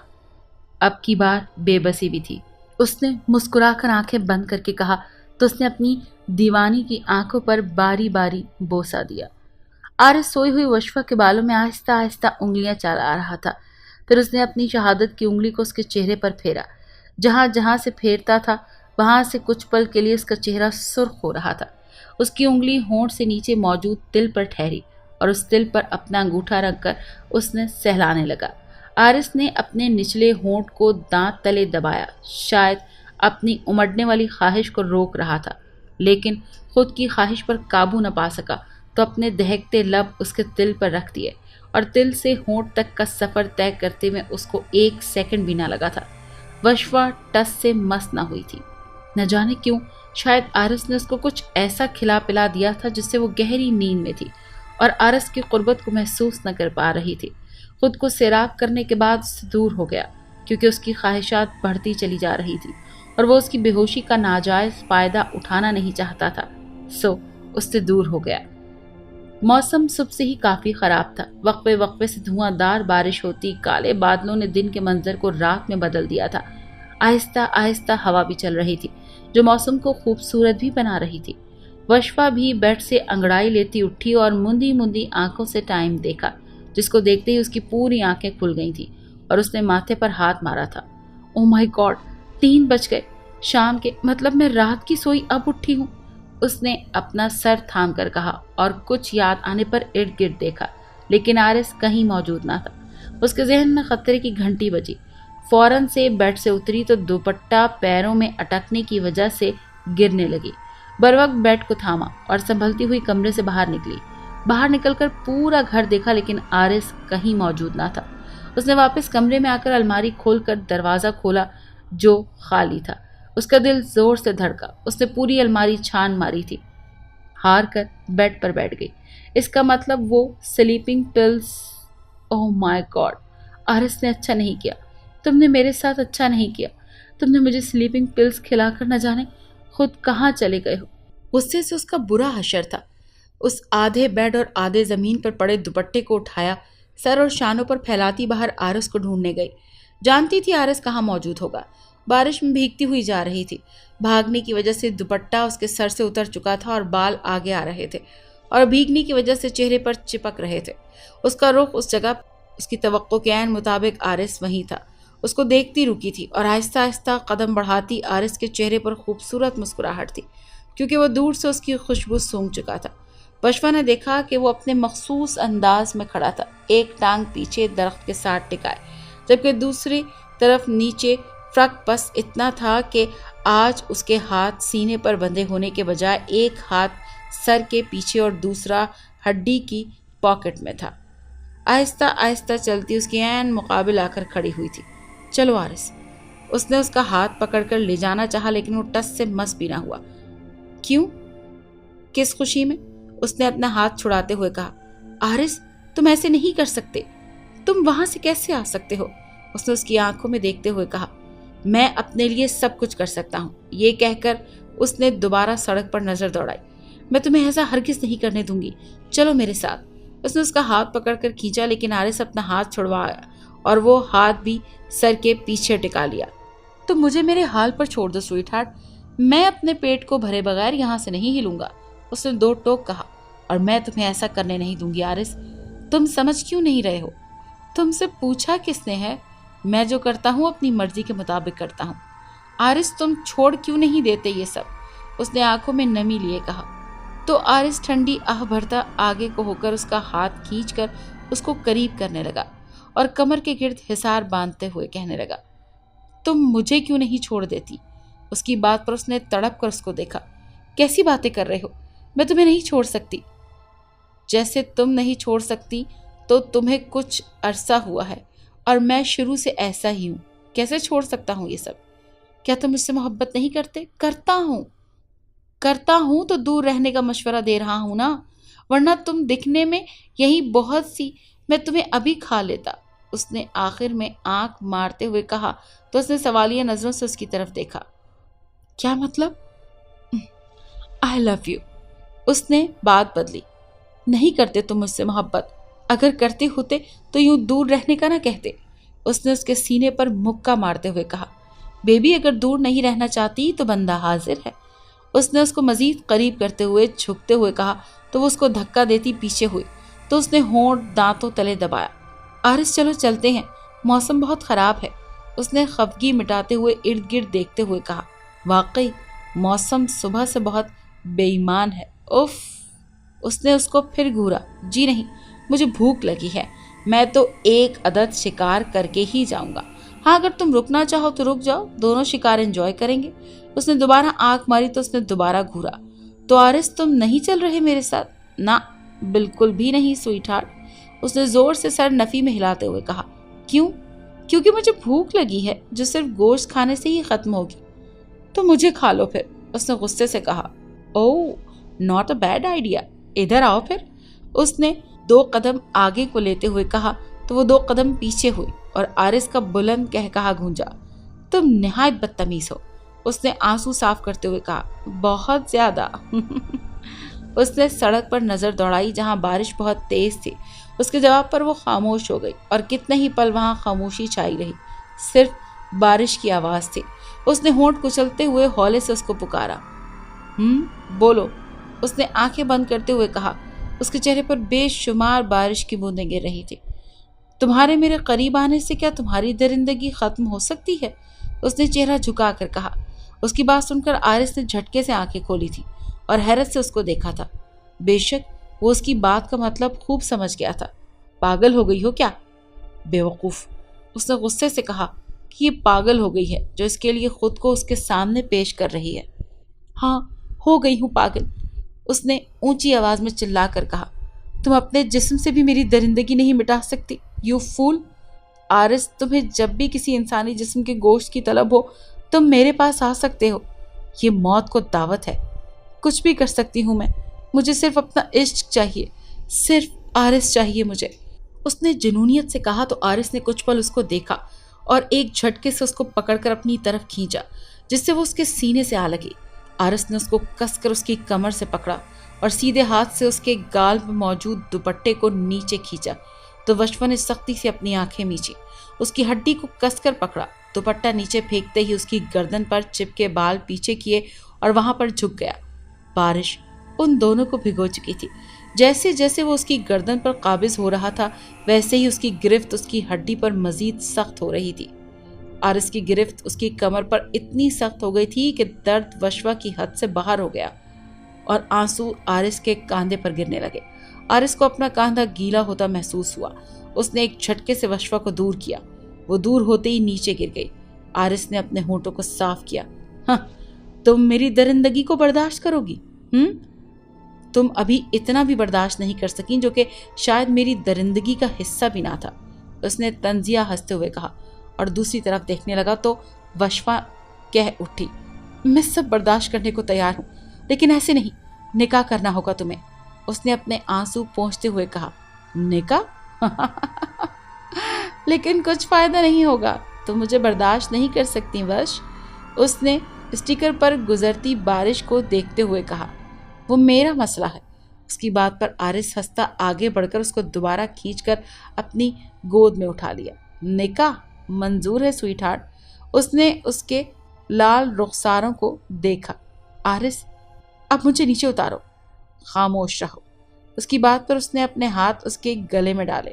اب کی بار بے بسی بھی تھی، اس نے مسکرا کر آنکھیں بند کر کے کہا تو اس نے اپنی دیوانی کی آنکھوں پر باری باری بوسہ دیا۔ عارض سوئی ہوئی وشوا کے بالوں میں آہستہ آہستہ انگلیاں چلا رہا تھا، پھر اس نے اپنی شہادت کی انگلی کو اس کے چہرے پر پھیرا۔ جہاں جہاں سے پھیرتا تھا وہاں سے کچھ پل کے لیے اس کا چہرہ سرخ ہو رہا تھا۔ اس کی انگلی ہونٹ سے نیچے موجود تل پر ٹھہری اور اس تل پر اپنا انگوٹھا رکھ کر اس نے سہلانے لگا۔ عارض نے اپنے نچلے ہونٹ کو دانت تلے دبایا، شاید اپنی امڑنے والی خواہش کو روک رہا تھا، لیکن خود کی خواہش پر قابو نہ پا سکا تو اپنے دہکتے لب اس کے تل پر رکھ دیے، اور تل سے ہونٹ تک کا سفر طے کرتے میں اس کو 1 سیکنڈ بھی نہ لگا تھا۔ وشوا ٹس سے مس نہ ہوئی تھی، نہ جانے کیوں، شاید عارض نے اس کو کچھ ایسا کھلا پلا دیا تھا جس سے وہ گہری نیند میں تھی اور عارض کی قربت کو محسوس نہ کر پا رہی تھی۔ خود کو سیراب کرنے کے بعد اس سے دور ہو گیا، کیونکہ اس کی خواہشات بڑھتی چلی جا رہی تھی اور وہ اس کی بے ہوشی کا ناجائز فائدہ اٹھانا نہیں چاہتا تھا، سو اس سے دور ہو گیا۔ موسم صبح سے ہی کافی خراب تھا، وقفے وقفے سے دھواں دار بارش ہوتی، کالے بادلوں نے دن کے منظر کو رات میں بدل دیا تھا۔ آہستہ آہستہ ہوا بھی چل رہی تھی جو موسم کو خوبصورت بھی بنا رہی تھی۔ وشوا بھی بیڈ سے انگڑائی لیتی اٹھی اور مندی مندی آنکھوں سے ٹائم دیکھا، جس کو دیکھتے ہی اس کی پوری آنکھیں کھل گئی تھیں اور اس نے ماتھے پر ہاتھ مارا تھا۔ او مائی گاڈ، 3 بج گئے، شام کے، مطلب میں رات کی سوئی اب اٹھی ہوں، اس نے اپنا سر تھام کر کہا اور کچھ یاد آنے پر ارد گرد دیکھا، لیکن عارض کہیں موجود نہ تھا۔ اس کے ذہن میں خطرے کی گھنٹی بجی، فوراً سے بیڈ سے اتری تو دوپٹہ پیروں میں اٹکنے کی وجہ سے گرنے لگی۔ بروقت بیڈ کو تھاما اور سنبھلتی ہوئی کمرے سے باہر نکلی۔ باہر نکل کر پورا گھر دیکھا لیکن عارض کہیں موجود نہ تھا۔ اس نے واپس کمرے میں آ کر الماری کھول کر دروازہ کھولا جو خالی تھا۔ اس کا دل زور سے دھڑکا، اس نے پوری الماری چھان ماری تھی، ہار کر بیڈ پر بیٹھ گئی۔ اس کا مطلب وہ سلیپنگ پلز۔ اوہ مائی گاڈ، عارض نے اچھا نہیں کیا، تم نے میرے ساتھ اچھا نہیں کیا، تم نے مجھے سلیپنگ پلز کھلا کر نہ جانے خود کہاں چلے گئے ہو۔ غصے سے اس کا برا حشر تھا۔ اس آدھے بیڈ اور آدھے زمین پر پڑے دوپٹے کو اٹھایا، سر اور شانوں پر پھیلاتی باہر عارض کو ڈھونڈنے گئی۔ جانتی تھی عارض کہاں موجود ہوگا۔ بارش میں بھیگتی ہوئی جا رہی تھی، بھاگنے کی وجہ سے دوپٹہ اس کے سر سے اتر چکا تھا اور بال آگے آ رہے تھے اور بھیگنے کی وجہ سے چہرے پر چپک رہے تھے۔ اس کا رخ اس جگہ، اس کی توقع کے عین مطابق عارض وہیں تھا۔ اس کو دیکھتی رکی تھی اور آہستہ آہستہ قدم بڑھاتی عارض کے چہرے پر خوبصورت مسکراہٹ تھی، کیونکہ وہ دور سے اس کی خوشبو سونگھ چکا تھا۔ وشوا نے دیکھا کہ وہ اپنے مخصوص انداز میں کھڑا تھا، ایک ٹانگ پیچھے درخت کے ساتھ ٹکائے، جبکہ دوسری طرف نیچے فرق بس اتنا تھا کہ آج اس کے ہاتھ سینے پر بندھے ہونے کے بجائے ایک ہاتھ سر کے پیچھے اور دوسرا ہڈی کی پاکٹ میں تھا۔ آہستہ آہستہ چلتی اس کے عین مقابل آ کر کھڑی ہوئی تھی۔ چلو عارض، اس نے اس کا ہاتھ پکڑ کر لے جانا چاہا لیکن وہ ٹس سے مس بھی نہ ہوا۔ کیوں؟ کس خوشی میں؟ اس نے اپنا ہاتھ چھڑاتے ہوئے کہا۔ عارض، تم ایسے نہیں کر سکتے، تم وہاں سے کیسے آ سکتے ہو؟ اس نے اس کی آنکھوں میں دیکھتے ہوئے کہا۔ میں اپنے لیے سب کچھ کر سکتا ہوں، یہ کہہ کر اس نے دوبارہ سڑک پر نظر دوڑائی۔ میں تمہیں ایسا ہرگز نہیں کرنے دوں گی، چلو میرے ساتھ۔ اس نے اس کا ہاتھ پکڑ کر کھینچا لیکن عارض اپنا ہاتھ چھڑوایا اور وہ ہاتھ بھی سر کے پیچھے ٹکا لیا۔ تم مجھے میرے حال پر چھوڑ دو سوئٹ ہارٹ، میں اپنے پیٹ کو بھرے بغیر یہاں سے نہیں ہلوں گا، اس نے 2 ٹوک کہا۔ اور میں تمہیں ایسا کرنے نہیں دوں گی عارض، تم سمجھ کیوں نہیں رہے ہو؟ تم سے پوچھا کس نے ہے؟ میں جو کرتا ہوں اپنی مرضی کے مطابق کرتا ہوں۔ آرس تم چھوڑ کیوں نہیں دیتے یہ سب؟ اس نے آنکھوں میں نمی لیے کہا۔ تو آرس ٹھنڈی آہ بھرتا آگے کو ہو کر اس کا ہاتھ کھینچ کر اس کو قریب کرنے لگا اور کمر کے گرد حصار باندھتے ہوئے کہنے لگا، تم مجھے کیوں نہیں چھوڑ دیتی؟ اس کی بات پر اس نے تڑپ کر اس کو دیکھا۔ کیسی باتیں کر رہے ہو؟ میں تمہیں نہیں چھوڑ سکتی۔ جیسے تم نہیں چھوڑ سکتی تو تمہیں کچھ عرصہ ہوا ہے اور میں شروع سے ایسا ہی ہوں۔ کیسے چھوڑ سکتا ہوں یہ سب؟ کیا تم مجھ سے محبت نہیں کرتے؟ کرتا ہوں تو دور رہنے کا مشورہ دے رہا ہوں نا، ورنہ تم دکھنے میں یہی بہت سی، میں تمہیں ابھی کھا لیتا۔ اس نے آخر میں آنکھ مارتے ہوئے کہا تو اس نے سوالیہ نظروں سے اس کی طرف دیکھا۔ کیا مطلب؟ I love you۔ اس نے بات بدلی۔ نہیں کرتے تم مجھ سے محبت، اگر کرتے ہوتے تو یوں دور رہنے کا نہ کہتے۔ اس نے اس کے سینے پر مکہ مارتے ہوئے کہا۔ بیبی اگر دور نہیں رہنا چاہتی تو بندہ حاضر ہے۔ اس نے اس کو مزید قریب کرتے ہوئے جھکتے ہوئے کہا تو وہ اس کو دھکا دیتی پیچھے ہوئی تو اس نے ہونٹ دانتوں تلے دبایا۔ آرس چلو چلتے ہیں، موسم بہت خراب ہے۔ اس نے خفگی مٹاتے ہوئے ارد گرد دیکھتے ہوئے کہا۔ واقعی موسم صبح سے بہت بے ایمان ہے، اف۔ اس نے اس کو پھر گھورا۔ جی نہیں، مجھے بھوک لگی ہے، میں تو ایک عدد شکار کر کے ہی جاؤں گا۔ ہاں اگر تم رکنا چاہو تو رک جاؤ، دونوں شکار انجوائے کریں گے۔ اس نے دوبارہ آنکھ ماری تو اس نے دوبارہ گھورا۔ تو آرس تم نہیں چل رہے میرے ساتھ؟ نہ بالکل بھی نہیں سوئٹ ہارٹ۔ اس نے زور سے سر نفی میں ہلاتے ہوئے کہا۔ کیوں؟ کیونکہ مجھے بھوک لگی ہے جو صرف گوشت کھانے سے ہی ختم ہوگی۔ تو مجھے کھا لو پھر، اس نے غصے سے کہا۔ اوہ ناٹ اے بیڈ آئیڈیا، ادھر آؤ پھر۔ اس نے 2 قدم آگے کو لیتے ہوئے کہا تو وہ 2 قدم پیچھے ہوئی اور آرس کا بلند کہا گونجا۔ تم نہایت بدتمیز ہو، اس نے آنسو صاف کرتے ہوئے کہا۔ بہت زیادہ۔ اس نے سڑک پر نظر دوڑائی جہاں بارش بہت تیز تھی۔ اس کے جواب پر وہ خاموش ہو گئی اور کتنے ہی پل وہاں خاموشی چھائی رہی، صرف بارش کی آواز تھی۔ اس نے ہونٹ کچلتے ہوئے ہولے سے اس کو پکارا۔ بولو، اس نے آنکھیں بند کرتے ہوئے کہا۔ اس کے چہرے پر بے شمار بارش کی بوندیں گر رہی تھی۔ تمہارے میرے قریب آنے سے کیا تمہاری درندگی ختم ہو سکتی ہے؟ اس نے چہرہ جھکا کر کہا۔ اس کی بات سن کر آرس نے جھٹکے سے آنکھیں کھولی تھی اور حیرت سے اس کو دیکھا تھا۔ بے شک وہ اس کی بات کا مطلب خوب سمجھ گیا تھا۔ پاگل ہو گئی ہو کیا؟ بے وقوف، اس نے غصے سے کہا کہ یہ پاگل ہو گئی ہے جو اس کے لیے خود کو اس کے سامنے پیش کر رہی ہے۔ ہاں ہو گئی ہوں پاگل، اس نے اونچی آواز میں چلا کر کہا۔ تم اپنے جسم سے بھی میری درندگی نہیں مٹا سکتی، یو فول۔ آرس، تمہیں جب بھی کسی انسانی جسم کے گوشت کی طلب ہو تم میرے پاس آ سکتے ہو، یہ موت کو دعوت ہے۔ کچھ بھی کر سکتی ہوں میں، مجھے صرف اپنا عشق چاہیے، صرف آرس چاہیے مجھے، اس نے جنونیت سے کہا۔ تو آرس نے کچھ پل اس کو دیکھا اور ایک جھٹکے سے اس کو پکڑ کر اپنی طرف کھینچا جس سے وہ اس کے سینے سے آ لگی۔ آرس نے اس کو کس کر اس کی کمر سے پکڑا اور سیدھے ہاتھ سے اس کے گال میں موجود دوپٹے کو نیچے کھینچا تو وشوا نے سختی سے اپنی آنکھیں میچی، اس کی ہڈی کو کس کر پکڑا، دوپٹہ نیچے پھینکتے ہی اس کی گردن پر چپکے بال پیچھے کیے اور وہاں پر جھک گیا۔ بارش ان دونوں کو بھگو چکی تھی۔ جیسے جیسے وہ اس کی گردن پر قابض ہو رہا تھا ویسے ہی اس کی گرفت اس کی ہڈی پر مزید سخت ہو رہی تھی۔ آرس کی گرفت اس کی کمر پر اتنی سخت ہو گئی تھی کہ درد وشوا کی حد سے باہر ہو گیا اور آنسو آرس کے کاندھے پر گرنے لگے۔ آرس کو اپنا کاندھا گیلا ہوتا محسوس ہوا۔ اس نے ایک جھٹکے سے وشوا کو دور کیا، وہ دور ہوتے ہی نیچے گر گئی۔ آرس نے اپنے ہونٹوں کو صاف کیا۔ ہاں تم میری درندگی کو برداشت کرو گی؟ تم ابھی اتنا بھی برداشت نہیں کر سکیں جو کہ شاید میری درندگی کا حصہ بھی نہ تھا، اس نے طنزیہ ہنستے ہوئے کہا اور دوسری طرف دیکھنے لگا تو وشوا کہہ اٹھی۔ میں سب برداشت کرنے کو تیار ہوں لیکن ایسے نہیں، نکاح کرنا ہوگا تمہیں، اس نے اپنے آنسو پونچھتے ہوئے کہا۔ نکاح؟ لیکن کچھ فائدہ نہیں ہوگا، تم مجھے برداشت نہیں کر سکتی وش، اس نے اسٹیکر پر گزرتی بارش کو دیکھتے ہوئے کہا۔ وہ میرا مسئلہ ہے۔ اس کی بات پر آرس ہنستا آگے بڑھ کر اس کو دوبارہ کھینچ کر اپنی گود میں اٹھا لیا۔ نکاح منظور ہے سوئٹ ہارٹ، اس نے اس کے لال رخساروں کو دیکھا۔ آرس اب مجھے نیچے اتارو، خاموش رہو۔ اس کی بات پر اس نے اپنے ہاتھ اس کے گلے میں ڈالے۔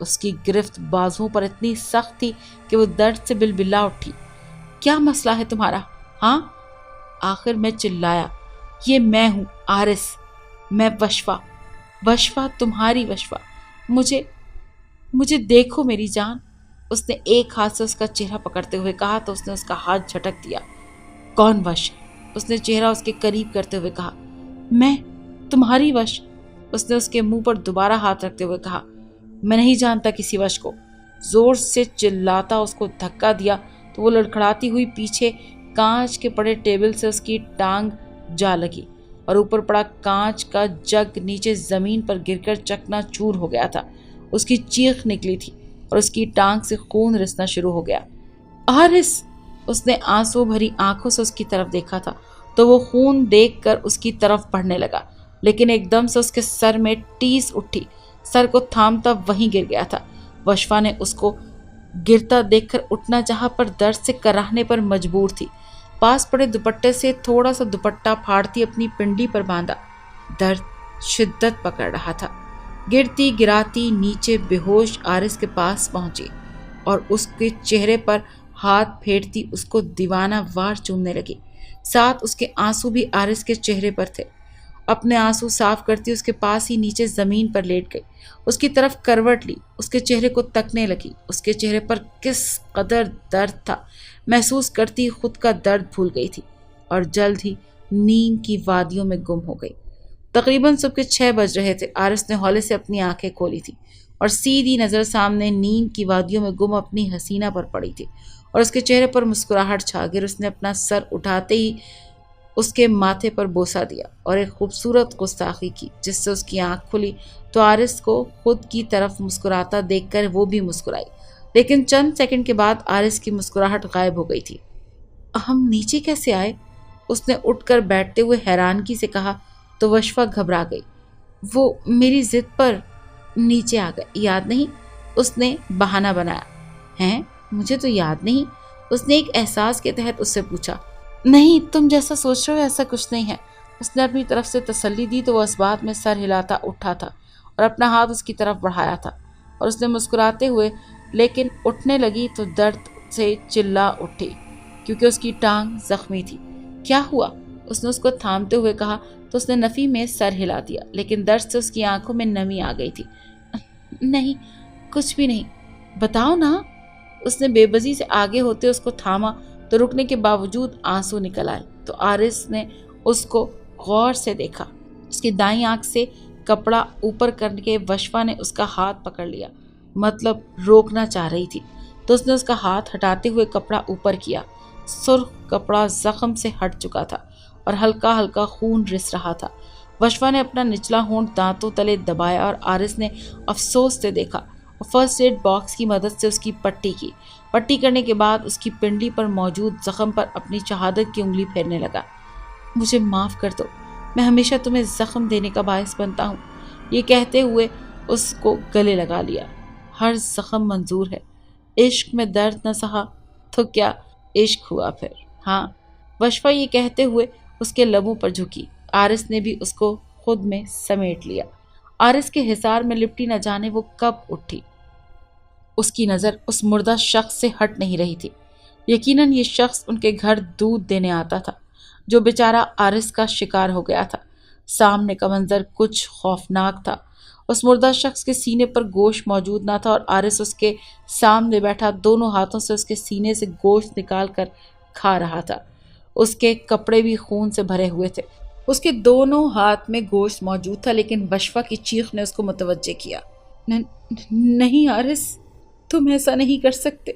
اس کی گرفت بازوؤں پر اتنی سخت تھی کہ وہ درد سے بلبلا اٹھی۔ کیا مسئلہ ہے تمہارا؟ ہاں؟ آخر میں چلایا، یہ میں ہوں آرس، میں وشفا، وشفا تمہاری وشفا، مجھے دیکھو میری جان۔ اس نے ایک ہاتھ سے اس کا چہرہ پکڑتے ہوئے کہا تو اس نے اس کا ہاتھ جھٹک دیا۔ کون وش؟ اس نے چہرہ اس کے قریب کرتے ہوئے کہا۔ میں تمہاری وش، اس نے اس کے منہ پر دوبارہ ہاتھ رکھتے ہوئے کہا۔ میں نہیں جانتا کسی وش کو۔ زور سے چلاتا اس کو دھکا دیا تو وہ لڑکھڑاتی ہوئی پیچھے کانچ کے پڑے ٹیبل سے اس کی ٹانگ جا لگی اور اوپر پڑا کانچ کا جگ نیچے زمین پر گر کر چکنا چور ہو گیا تھا۔ اس کی چیخ نکلی تھی اور اس کی ٹانگ سے خون رسنا شروع ہو گیا۔ آرس! اس نے آنسو بھری آنکھوں سے اس کی طرف دیکھا تھا تو وہ خون دیکھ کر اس کی طرف بڑھنے لگا، لیکن ایک دم سے اس کے سر میں ٹیس اٹھی، سر کو تھامتا وہیں گر گیا تھا۔ وشفا نے اس کو گرتا دیکھ کر اٹھنا چاہا پر درد سے کراہنے پر مجبور تھی۔ پاس پڑے دوپٹے سے تھوڑا سا دوپٹہ پھاڑتی اپنی پنڈی پر باندھا۔ درد شدت پکڑ رہا تھا۔ گرتی گراتی نیچے بے ہوش آرس کے پاس پہنچی اور اس کے چہرے پر ہاتھ پھیرتی اس کو دیوانہ وار چومنے لگی۔ ساتھ اس کے آنسو بھی آرس کے چہرے پر تھے۔ اپنے آنسو صاف کرتی اس کے پاس ہی نیچے زمین پر لیٹ گئی، اس کی طرف کروٹ لی، اس کے چہرے کو تکنے لگی۔ اس کے چہرے پر کس قدر درد تھا محسوس کرتی خود کا درد بھول گئی تھی اور جلد ہی نیند کی وادیوں میں گم ہو گئی۔ تقریباً صبح کے 6 بج رہے تھے۔ آرس نے ہولے سے اپنی آنکھیں کھولی تھی اور سیدھی نظر سامنے نیند کی وادیوں میں گم اپنی حسینہ پر پڑی تھی اور اس کے چہرے پر مسکراہٹ چھا گئی۔ اس نے اپنا سر اٹھاتے ہی اس کے ماتھے پر بوسہ دیا اور ایک خوبصورت گستاخی کی جس سے اس کی آنکھ کھلی تو آرس کو خود کی طرف مسکراتا دیکھ کر وہ بھی مسکرائی، لیکن چند سیکنڈ کے بعد آرس کی مسکراہٹ غائب ہو گئی تھی۔ ہم نیچے کیسے آئے؟ اس نے اٹھ کر بیٹھتے ہوئے حیرانگی سے کہا تو وشفا گھبرا گئی۔ وہ میری ضد پر نیچے آ گئے، یاد نہیں؟ اس نے بہانہ بنایا۔ ہیں؟ مجھے تو یاد نہیں، اس نے ایک احساس کے تحت اس سے پوچھا۔ نہیں، تم جیسا سوچ رہے ہو ایسا کچھ نہیں ہے، اس نے اپنی طرف سے تسلی دی تو وہ اس بات میں سر ہلاتا اٹھا تھا اور اپنا ہاتھ اس کی طرف بڑھایا تھا اور اس نے مسکراتے ہوئے لیکن اٹھنے لگی تو درد سے چلا اٹھی کیونکہ اس کی ٹانگ زخمی تھی۔ کیا ہوا؟ اس نے اس کو تھامتے ہوئے کہا تو اس نے نفی میں سر ہلا دیا، لیکن درد سے اس کی آنکھوں میں نمی آ گئی تھی۔ نہیں، کچھ بھی نہیں، بتاؤ نا۔ اس نے بے بسی سے آگے ہوتے اس کو تھاما تو رکنے کے باوجود آنسو نکل آئے تو آرس نے اس کو غور سے دیکھا۔ اس کی دائیں آنکھ سے کپڑا اوپر کر کے وشفا نے اس کا ہاتھ پکڑ لیا، مطلب روکنا چاہ رہی تھی تو اس نے اس کا ہاتھ ہٹاتے ہوئے کپڑا اوپر کیا۔ سرخ کپڑا زخم سے ہٹ چکا تھا اور ہلکا ہلکا خون رس رہا تھا۔ وشفا نے اپنا نچلا ہونٹ دانتوں تلے دبایا اور آرس نے افسوس سے دیکھا اور فرسٹ ایڈ باکس کی مدد سے اس کی پٹی کی۔ پٹی کرنے کے بعد اس کی پنڈلی پر موجود زخم پر اپنی شہادت کی انگلی پھیرنے لگا۔ مجھے معاف کر دو، میں ہمیشہ تمہیں زخم دینے کا باعث بنتا ہوں۔ یہ کہتے ہوئے اس کو گلے لگا لیا۔ ہر زخم منظور ہے، عشق میں درد نہ سہا تو کیا عشق ہوا پھر؟ ہاں، وشفا یہ کہتے ہوئے اس کے لبوں پر جھکی۔ آرس نے بھی اس کو خود میں سمیٹ لیا۔ آرس کے حصار میں لپٹی نہ جانے وہ کب اٹھی۔ اس کی نظر اس مردہ شخص سے ہٹ نہیں رہی تھی۔ یقیناً یہ شخص ان کے گھر دودھ دینے آتا تھا جو بیچارہ آرس کا شکار ہو گیا تھا۔ سامنے کا منظر کچھ خوفناک تھا۔ اس مردہ شخص کے سینے پر گوشت موجود نہ تھا اور آرس اس کے سامنے بیٹھا دونوں ہاتھوں سے اس کے سینے سے گوشت نکال کر کھا رہا تھا۔ اس کے کپڑے بھی خون سے بھرے ہوئے تھے۔ اس کے دونوں ہاتھ میں گوشت موجود تھا، لیکن وشفا کی چیخ نے اس کو متوجہ کیا۔ نہیں آرس، تم ایسا نہیں کر سکتے۔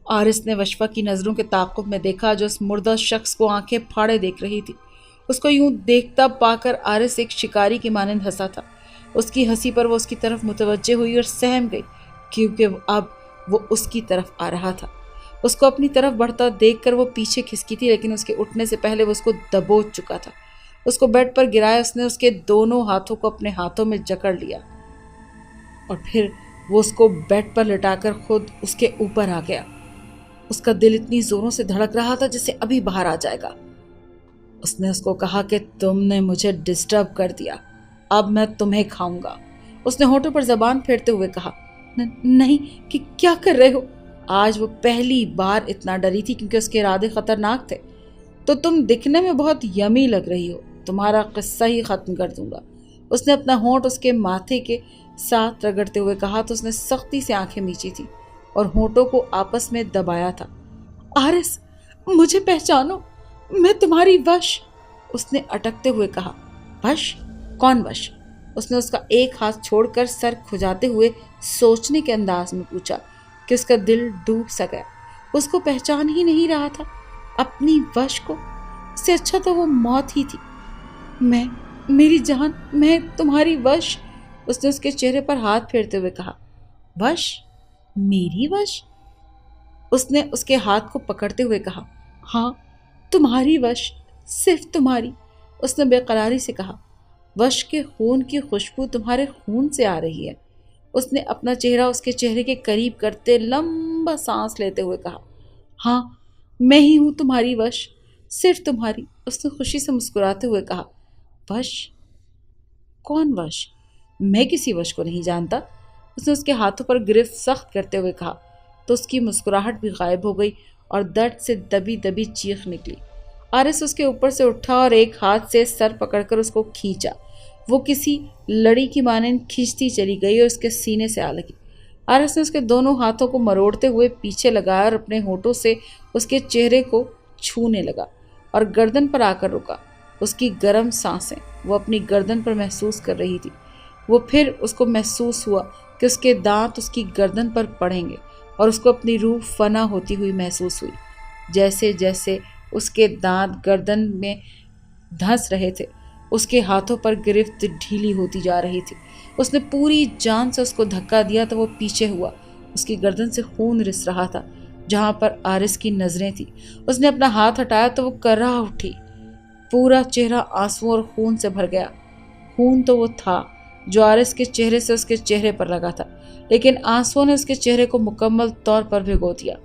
آرس نے وشفا کی نظروں کے تعاقب میں دیکھا جو اس مردہ شخص کو آنکھیں پھاڑے دیکھ رہی تھی۔ اس کو یوں دیکھتا پا کر آرس ایک شکاری کی مانند ہنسا تھا۔ اس کی ہنسی پر وہ اس کی طرف متوجہ ہوئی اور سہم گئی کیونکہ اب وہ اس کی طرف آ رہا تھا۔ اس کو اپنی طرف بڑھتا دیکھ کر وہ پیچھے کھسکی تھی، لیکن اس کے اٹھنے سے پہلے وہ اس کو دبوچ چکا تھا۔ اس کو بیڈ پر گرایا، اس نے اس کے دونوں ہاتھوں کو اپنے ہاتھوں میں جکڑ لیا اور پھر وہ اس کو بیڈ پر لٹا کر خود اس کے اوپر آ گیا۔ اس کا دل اتنی زوروں سے دھڑک رہا تھا جسے ابھی باہر آ جائے گا۔ اس نے اس کو کہا کہ تم نے مجھے ڈسٹرب کر دیا، اب میں تمہیں کھاؤں گا۔ اس نے ہونٹوں پر زبان پھیرتے ہوئے کہا۔ نہیں کہ کیا کر رہے ہو؟ آج وہ پہلی بار اتنا ڈری تھی کیونکہ اس کے ارادے خطرناک تھے۔ تو تم دکھنے میں بہت یمی لگ رہی ہو، تمہارا قصہ ہی ختم کر دوں گا۔ اس نے اپنا ہونٹ اس کے ماتھے کے ساتھ رگڑتے ہوئے کہا تو اس نے سختی سے آنکھیں میچی تھی اور ہونٹوں کو آپس میں دبایا تھا۔ آرس، مجھے پہچانو، میں تمہاری وش، اس نے اٹکتے ہوئے کہا۔ وش؟ کون وش؟ اس نے اس کا ایک ہاتھ چھوڑ کر سر کھجاتے ہوئے سوچنے کے انداز میں پوچھا کہ اس کا دل ڈوب سا گیا۔ اس کو پہچان ہی نہیں رہا تھا اپنی وش کو۔ اس سے اچھا تو وہ موت ہی تھی۔ میری جان، میں تمہاری وش، اس نے اس کے چہرے پر ہاتھ پھیرتے ہوئے کہا۔ وش؟ میری وش؟ اس نے اس کے ہاتھ کو پکڑتے ہوئے کہا۔ ہاں، تمہاری وش، صرف تمہاری، اس نے بے قراری سے کہا۔ وش کے خون کی خوشبو تمہارے خون سے آ رہی ہے، اس نے اپنا چہرہ اس کے چہرے کے قریب کرتے لمبا سانس لیتے ہوئے کہا۔ ہاں، میں ہی ہوں تمہاری وش، صرف تمہاری، اس نے خوشی سے مسکراتے ہوئے کہا۔ وش؟ کون وش؟ میں کسی وش کو نہیں جانتا، اس نے اس کے ہاتھوں پر گرفت سخت کرتے ہوئے کہا تو اس کی مسکراہٹ بھی غائب ہو گئی اور درد سے دبی دبی چیخ نکلی۔ آرس اس کے اوپر سے اٹھا اور ایک ہاتھ سے سر پکڑ کر اس کو کھینچا۔ وہ کسی لڑی کی مانند کھینچتی چلی گئی اور اس کے سینے سے آ لگی۔ آرس نے اس کے دونوں ہاتھوں کو مروڑتے ہوئے پیچھے لگایا اور اپنے ہونٹوں سے اس کے چہرے کو چھونے لگا اور گردن پر آ کر رکا۔ اس کی گرم سانسیں وہ اپنی گردن پر محسوس کر رہی تھی۔ وہ پھر اس کو محسوس ہوا کہ اس کے دانت اس کی گردن پر پڑیں گے اور اس کو اپنی روح فنا ہوتی ہوئی محسوس ہوئی۔ جیسے جیسے اس کے دانت گردن میں دھنس رہے تھے، اس کے ہاتھوں پر گرفت ڈھیلی ہوتی جا رہی تھی۔ اس نے پوری جان سے اس کو دھکا دیا تو وہ پیچھے ہوا۔ اس کی گردن سے خون رس رہا تھا جہاں پر آرس کی نظریں تھیں۔ اس نے اپنا ہاتھ ہٹایا تو وہ کرا اٹھی۔ پورا چہرہ آنسو اور خون سے بھر گیا۔ خون تو وہ تھا جو آرس کے چہرے سے اس کے چہرے پر لگا تھا، لیکن آنسو نے اس کے چہرے کو مکمل طور پر بھگو دیا۔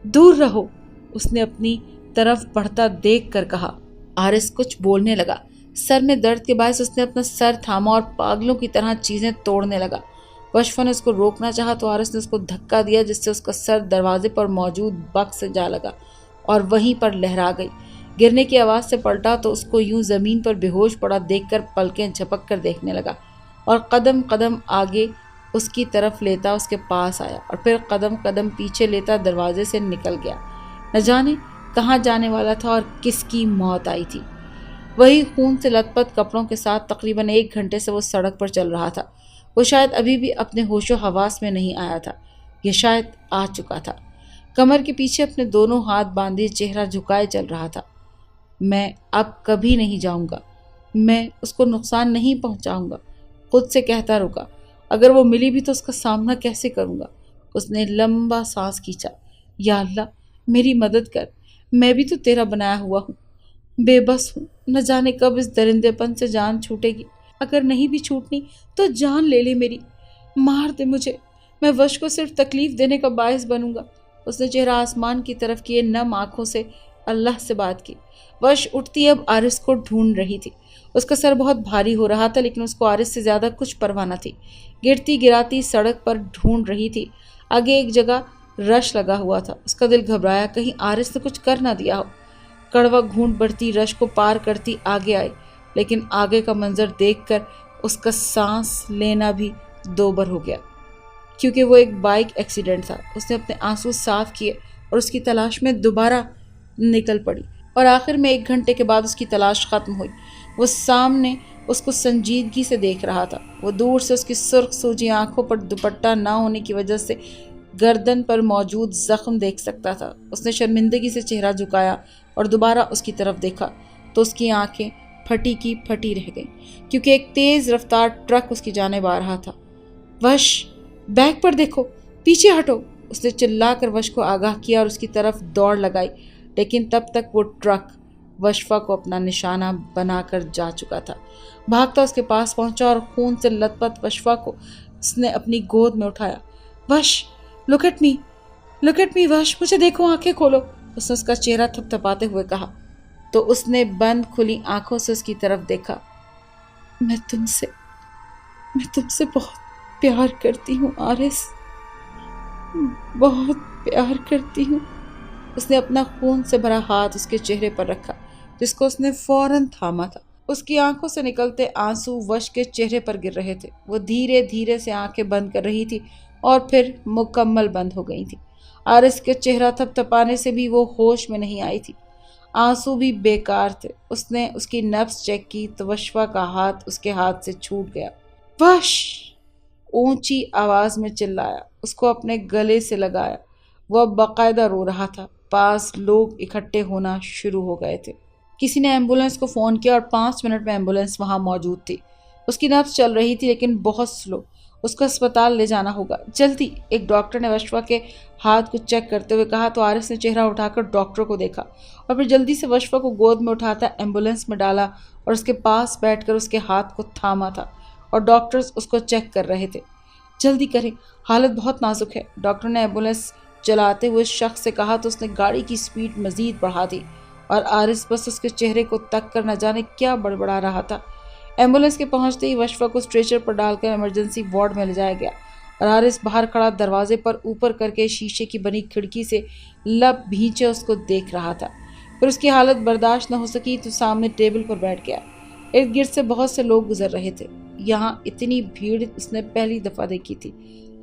دور رہو، اس نے اپنی طرف بڑھتا دیکھ کر کہا۔ آرس کچھ بولنے لگا۔ سر میں درد کے باعث اس نے اپنا سر تھاما اور پاگلوں کی طرح چیزیں توڑنے لگا۔ وشفا نے اس کو روکنا چاہا تو آرس نے اس کو دھکا دیا جس سے اس کا سر دروازے پر موجود بکس سے جا لگا اور وہیں پر لہرا گئی۔ گرنے کی آواز سے پلٹا تو اس کو یوں زمین پر بے ہوش پڑا دیکھ کر پلکیں جھپک کر دیکھنے لگا اور قدم قدم آگے اس کی طرف لیتا اس کے پاس آیا اور پھر قدم قدم پیچھے لیتا دروازے سے نکل گیا۔ نہ جانے کہاں جانے والا تھا اور کس کی موت آئی تھی۔ وہی خون سے لت پت کپڑوں کے ساتھ تقریباً 1 گھنٹے سے وہ سڑک پر چل رہا تھا۔ وہ شاید ابھی بھی اپنے ہوش و حواس میں نہیں آیا تھا، یہ شاید آ چکا تھا۔ کمر کے پیچھے اپنے دونوں ہاتھ باندھے چہرہ جھکائے چل رہا تھا۔ میں اب کبھی نہیں جاؤں گا، میں اس کو نقصان نہیں پہنچاؤں گا، خود سے کہتا رکا۔ اگر وہ ملی بھی تو اس کا سامنا کیسے کروں گا؟ اس نے لمبا سانس کھینچا۔ یا اللہ، میری مدد کر، میں بھی تو تیرا بنایا ہوا ہوں، بے بس ہوں، نہ جانے کب اس درندے پن سے جان چھوٹے گی۔ اگر نہیں بھی چھوٹنی تو جان لے لے میری، مار دے مجھے، میں وش کو صرف تکلیف دینے کا باعث بنوں گا۔ اس نے چہرہ آسمان کی طرف کیے نم آنکھوں سے اللہ سے بات کی۔ وش اٹھتی اب آرس کو ڈھونڈ رہی تھی۔ اس کا سر بہت بھاری ہو رہا تھا لیکن اس کو آرس سے زیادہ کچھ پرواہ نہ تھی۔ گرتی گراتی سڑک پر ڈھونڈ رہی تھی۔ آگے ایک جگہ رش لگا ہوا تھا۔ اس کا دل گھبرایا کہیں آرس نے کچھ کر نہ دیا ہو۔ کڑوا گھونٹ بڑھتی رش کو پار کرتی آگے آئی، لیکن آگے کا منظر دیکھ کر اس کا سانس لینا بھی دوبر ہو گیا کیونکہ وہ ایک بائک ایکسیڈنٹ تھا۔ اس نے اپنے آنسو صاف کیے اور اس کی تلاش میں دوبارہ نکل پڑی اور آخر میں 1 گھنٹے کے بعد اس کی تلاش ختم ہوئی۔ وہ سامنے اس کو سنجیدگی سے دیکھ رہا تھا۔ وہ دور سے اس کی سرخ سوجی آنکھوں پر دوپٹہ نہ ہونے کی وجہ سے گردن پر موجود زخم دیکھ سکتا تھا۔ اس نے شرمندگی سے چہرہ جھکایا اور دوبارہ اس کی طرف دیکھا تو اس کی آنکھیں پھٹی کی پھٹی رہ گئیں کیونکہ ایک تیز رفتار ٹرک اس کی جانب آ رہا تھا۔ وش، بیک پر دیکھو، پیچھے ہٹو، اس نے چلا کر وش کو آگاہ کیا اور اس کی طرف دوڑ لگائی، لیکن تب تک وہ ٹرک وشفا کو اپنا نشانہ بنا کر جا چکا تھا۔ بھاگتا اس کے پاس پہنچا اور خون سے لت پت وشفا کو اس نے اپنی گود میں اٹھایا۔ وش، لک ایٹ می وش، مجھے دیکھو، آنکھیں کھولو، اس نے اس کا چہرہ تھپ تھپاتے ہوئے کہا تو اس نے بند کھلی آنکھوں سے اس کی طرف دیکھا۔ میں تم سے بہت پیار کرتی ہوں آرس۔ بہت پیار کرتی ہوں۔ اس نے اپنا خون سے بھرا ہاتھ اس کے چہرے پر رکھا جس کو اس نے فوراً تھاما تھا۔ اس کی آنکھوں سے نکلتے آنسو وش کے چہرے پر گر رہے تھے۔ وہ دھیرے دھیرے سے آنکھیں بند کر رہی تھی اور پھر مکمل بند ہو گئی تھی۔ آرس کے چہرہ تھپ تھپانے سے بھی وہ ہوش میں نہیں آئی تھی۔ آنسو بھی بیکار تھے۔ اس نے اس کی نبض چیک کی تو وشوا کا ہاتھ اس کے ہاتھ سے چھوٹ گیا۔ وش! اونچی آواز میں چلایا، اس کو اپنے گلے سے لگایا۔ وہ اب باقاعدہ رو رہا تھا۔ پاس لوگ اکٹھے ہونا شروع ہو گئے تھے۔ کسی نے ایمبولینس کو فون کیا اور 5 منٹ میں ایمبولینس وہاں موجود تھی۔ اس کی نبض چل رہی تھی لیکن بہت سلو۔ اس کو اسپتال لے جانا ہوگا جلدی، ایک ڈاکٹر نے وشوا کے ہاتھ کو چیک کرتے ہوئے کہا تو آرس نے چہرہ اٹھا کر ڈاکٹر کو دیکھا اور پھر جلدی سے وشوا کو گود میں اٹھاتا ایمبولینس میں ڈالا اور اس کے پاس بیٹھ کر اس کے ہاتھ کو تھاما تھا اور ڈاکٹرز اس کو چیک کر رہے تھے۔ جلدی کریں، حالت بہت نازک ہے، ڈاکٹر نے ایمبولینس چلاتے ہوئے شخص سے کہا تو اس نے گاڑی کی سپیڈ مزید بڑھا دی اور آرس بس اس کے چہرے کو تک کر نہ جانے کیا بڑبڑا رہا تھا۔ ایمبولینس کے پہنچتے ہی وشوا کو اسٹریچر پر ڈال کر ایمرجنسی وارڈ میں لے جایا گیا اور آرس باہر کھڑا دروازے پر اوپر کر کے شیشے کی بنی کھڑکی سے لب بھینچے اس کو دیکھ رہا تھا۔ پھر اس کی حالت برداشت نہ ہو سکی تو سامنے ٹیبل پر بیٹھ گیا۔ ارد گرد سے بہت سے لوگ گزر رہے تھے۔ یہاں اتنی بھیڑ اس نے پہلی دفعہ دیکھی تھی،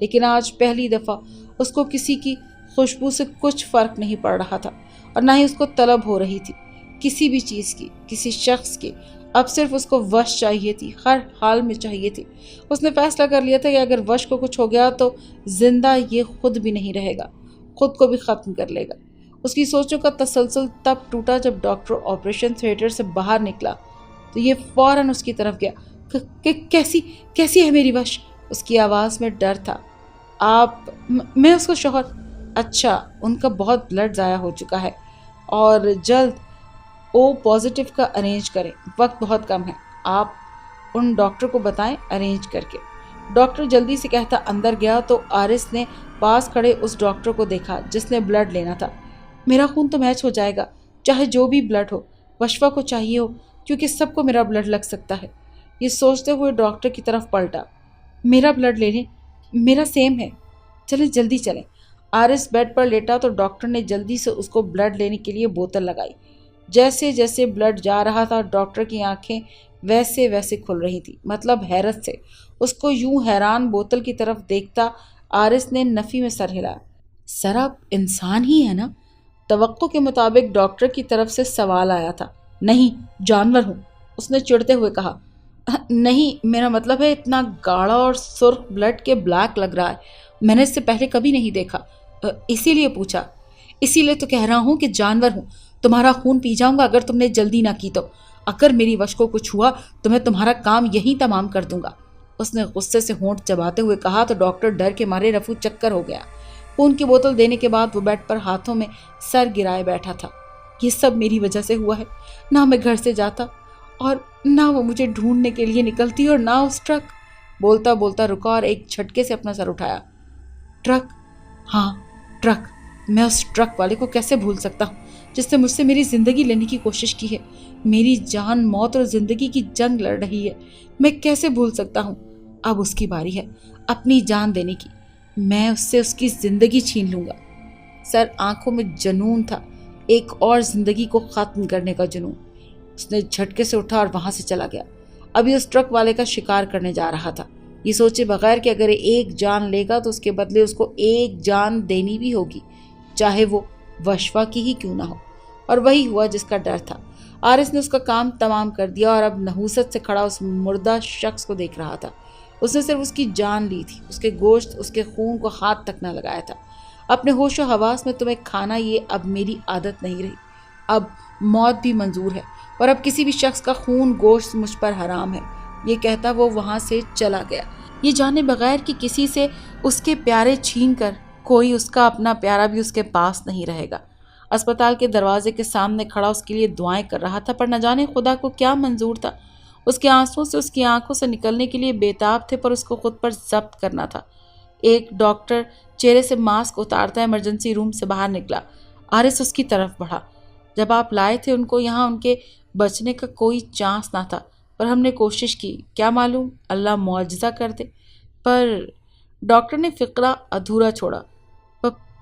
لیکن آج پہلی دفعہ اس کو کسی کی خوشبو سے کچھ فرق نہیں پڑ رہا تھا اور نہ ہی اس کو طلب ہو رہی تھی کسی بھی چیز کی، کسی شخص کی۔ اب صرف اس کو وش چاہیے تھی، ہر حال میں چاہیے تھی۔ اس نے فیصلہ کر لیا تھا کہ اگر وش کو کچھ ہو گیا تو زندہ یہ خود بھی نہیں رہے گا، خود کو بھی ختم کر لے گا۔ اس کی سوچوں کا تسلسل تب ٹوٹا جب ڈاکٹر آپریشن تھیٹر سے باہر نکلا تو یہ فوراً اس کی طرف گیا۔ کیسی ہے میری وش؟ اس کی آواز میں ڈر تھا۔ میں اس کو شوہر۔ اچھا، ان کا بہت بلڈ ضائع ہو چکا ہے اور جلد او پازیٹیو کا ارینج کریں، وقت بہت کم ہے۔ آپ ان ڈاکٹر کو بتائیں ارینج کر کے۔ ڈاکٹر جلدی سے کہتا اندر گیا تو آرس نے پاس کھڑے اس ڈاکٹر کو دیکھا جس نے بلڈ لینا تھا۔ میرا خون تو میچ ہو جائے گا، چاہے جو بھی بلڈ ہو، وشوا کو چاہیے ہو کیونکہ سب کو میرا بلڈ لگ سکتا ہے۔ یہ سوچتے ہوئے ڈاکٹر کی طرف پلٹا۔ میرا بلڈ لے لیں، میرا سیم ہے، چلیں جلدی چلیں۔ آرس بیڈ پر لیٹا تو ڈاکٹر نے جلدی سے اس کو بلڈ لینے کے لیے بوتل لگائی۔ جیسے جیسے بلڈ جا رہا تھا ڈاکٹر کی آنکھیں ویسے ویسے کھل رہی تھی، مطلب حیرت سے۔ اس کو یوں حیران بوتل کی طرف دیکھتا آرس نے نفی میں سر ہلایا۔ سر آپ انسان ہی ہے نا؟ توقع کے مطابق ڈاکٹر کی طرف سے سوال آیا تھا۔ نہیں، جانور ہوں، اس نے چڑھتے ہوئے کہا۔ نہیں، میرا مطلب ہے اتنا گاڑھا اور سرخ بلڈ کے بلیک لگ رہا ہے، میں نے اس سے پہلے کبھی نہیں دیکھا، اسی لیے پوچھا۔ اسی لیے تو کہہ رہا ہوں کہ جانور ہوں، تمہارا خون پی جاؤں گا اگر تم نے جلدی نہ کی تو۔ اگر میری وش کو کچھ ہوا تو میں تمہارا کام یہیں تمام کر دوں گا، اس نے غصے سے ہونٹ چباتے ہوئے کہا تو ڈاکٹر ڈر کے مارے رفو چکر ہو گیا۔ خون کی بوتل دینے کے بعد وہ بیڈ پر ہاتھوں میں سر گرائے بیٹھا تھا۔ یہ سب میری وجہ سے ہوا ہے، نہ میں گھر سے جاتا اور نہ وہ مجھے ڈھونڈنے کے لیے نکلتی اور نہ اس ٹرک۔ بولتا بولتا رکا اور ایک جھٹکے سے اپنا سر اٹھایا۔ ٹرک؟ ہاں ٹرک، میں اس ٹرک والے کو کیسے بھول سکتا ہوں جس نے مجھ سے میری زندگی لینے کی کوشش کی ہے۔ میری جان موت اور زندگی کی جنگ لڑ رہی ہے، میں کیسے بھول سکتا ہوں۔ اب اس کی باری ہے اپنی جان دینے کی، میں اس سے اس کی زندگی چھین لوں گا۔ سر آنکھوں میں جنون تھا، ایک اور زندگی کو ختم کرنے کا جنون۔ اس نے جھٹکے سے اٹھا اور وہاں سے چلا گیا۔ ابھی اس ٹرک والے کا شکار کرنے جا رہا تھا، یہ سوچے بغیر کہ اگر ایک جان لے گا تو اس کے بدلے اس کو ایک جان دینی بھی ہوگی، چاہے وہ وشوا کی ہی کیوں نہ ہو۔ اور وہی ہوا جس کا ڈر تھا۔ آرس نے اس کا کام تمام کر دیا اور اب نحوست سے کھڑا اس مردہ شخص کو دیکھ رہا تھا۔ اس نے صرف اس کی جان لی تھی، اس کے گوشت، اس کے خون کو ہاتھ تک نہ لگایا تھا۔ اپنے ہوش و حواس میں تمہیں کھانا یہ اب میری عادت نہیں رہی، اب موت بھی منظور ہے اور اب کسی بھی شخص کا خون گوشت مجھ پر حرام ہے، یہ کہتا وہ وہاں سے چلا گیا، یہ جانے بغیر کہ کسی سے اس کے پیارے چھین کر کوئی اس کا اپنا پیارا بھی اس کے پاس نہیں رہے گا۔ اسپتال کے دروازے کے سامنے کھڑا اس کے لیے دعائیں کر رہا تھا، پر نہ جانے خدا کو کیا منظور تھا۔ اس کے آنسوں سے اس کی آنکھوں سے نکلنے کے لیے بےتاب تھے، پر اس کو خود پر ضبط کرنا تھا۔ ایک ڈاکٹر چہرے سے ماسک اتارتا ایمرجنسی روم سے باہر نکلا۔ آرس اس کی طرف بڑھا۔ جب آپ لائے تھے ان کو یہاں، ان کے بچنے کا کوئی چانس نہ تھا، پر ہم نے کوشش کی، کیا معلوم اللہ معجزہ کر دے۔ پر ڈاکٹر نے فقرہ ادھورا چھوڑا۔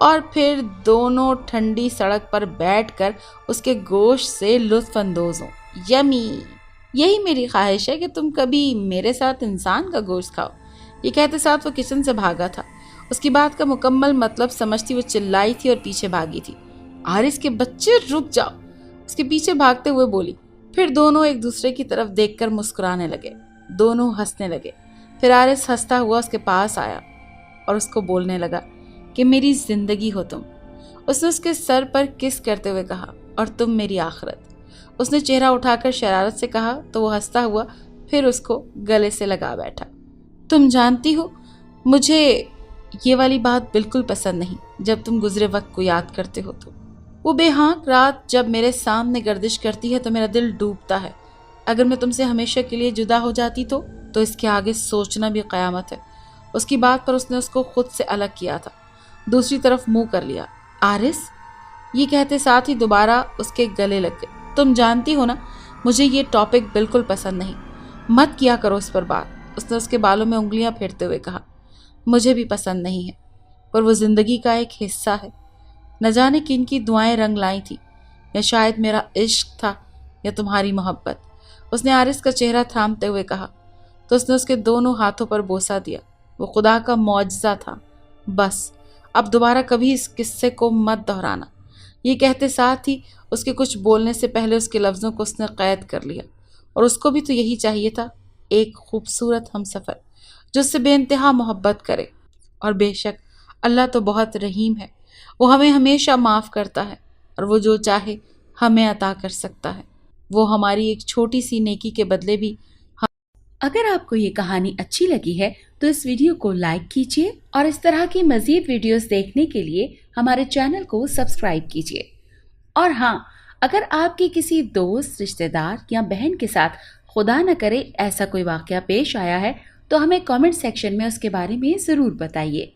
اور پھر دونوں ٹھنڈی سڑک پر بیٹھ کر اس کے گوشت سے لطف اندوز ہوں۔ یمی! یہی میری خواہش ہے کہ تم کبھی میرے ساتھ انسان کا گوشت کھاؤ۔ یہ کہتے ساتھ وہ کچن سے بھاگا تھا۔ اس کی بات کا مکمل مطلب سمجھتی وہ چلائی تھی اور پیچھے بھاگی تھی۔ آرس کے بچے رک جاؤ! اس کے پیچھے بھاگتے ہوئے بولی۔ پھر دونوں ایک دوسرے کی طرف دیکھ کر مسکرانے لگے۔ دونوں ہنسنے لگے۔ پھر آرس ہنستا ہوا اس کے پاس آیا اور اس کو بولنے لگا کہ میری زندگی ہو تم۔ اس نے اس کے سر پر کس کرتے ہوئے کہا، اور تم میری آخرت۔ اس نے چہرہ اٹھا کر شرارت سے کہا تو وہ ہنستا ہوا پھر اس کو گلے سے لگا بیٹھا۔ تم جانتی ہو مجھے یہ والی بات بالکل پسند نہیں جب تم گزرے وقت کو یاد کرتے ہو تو۔ وہ بے ہانک رات جب میرے سامنے گردش کرتی ہے تو میرا دل ڈوبتا ہے۔ اگر میں تم سے ہمیشہ کے لیے جدا ہو جاتی تو اس کے آگے سوچنا بھی قیامت ہے۔ اس کی بات پر اس نے اس کو خود سے الگ کیا تھا، دوسری طرف منہ کر لیا۔ آرس! یہ کہتے ساتھ ہی دوبارہ اس کے گلے لگ گئے۔ تم جانتی ہو نا مجھے یہ ٹاپک بالکل پسند نہیں، مت کیا کرو اس پر بات۔ اس نے اس کے بالوں میں انگلیاں پھیرتے ہوئے کہا۔ مجھے بھی پسند نہیں ہے، پر وہ زندگی کا ایک حصہ ہے۔ نہ جانے کن کی دعائیں رنگ لائی تھی، یا شاید میرا عشق تھا یا تمہاری محبت۔ اس نے آرس کا چہرہ تھامتے ہوئے کہا تو اس نے اس کے دونوں ہاتھوں پر بوسہ دیا۔ وہ خدا کا معجزہ تھا۔ بس اب دوبارہ کبھی اس قصے کو مت دہرانا۔ یہ کہتے ساتھ ہی اس کے کچھ بولنے سے پہلے اس کے لفظوں کو اس نے قید کر لیا، اور اس کو بھی تو یہی چاہیے تھا، ایک خوبصورت ہمسفر جو اس سے بے انتہا محبت کرے۔ اور بے شک اللہ تو بہت رحیم ہے، وہ ہمیں ہمیشہ معاف کرتا ہے، اور وہ جو چاہے ہمیں عطا کر سکتا ہے۔ وہ ہماری ایک چھوٹی سی نیکی کے بدلے بھی اگر آپ کو یہ کہانی اچھی لگی ہے تو اس ویڈیو کو لائک کیجیے، اور اس طرح کی مزید ویڈیوز دیکھنے کے لیے ہمارے چینل کو سبسکرائب کیجیے۔ اور ہاں، اگر آپ کی کسی دوست، رشتہ دار یا بہن کے ساتھ خدا نہ کرے ایسا کوئی واقعہ پیش آیا ہے تو ہمیں کامنٹ سیکشن میں اس کے بارے میں ضرور بتائیے۔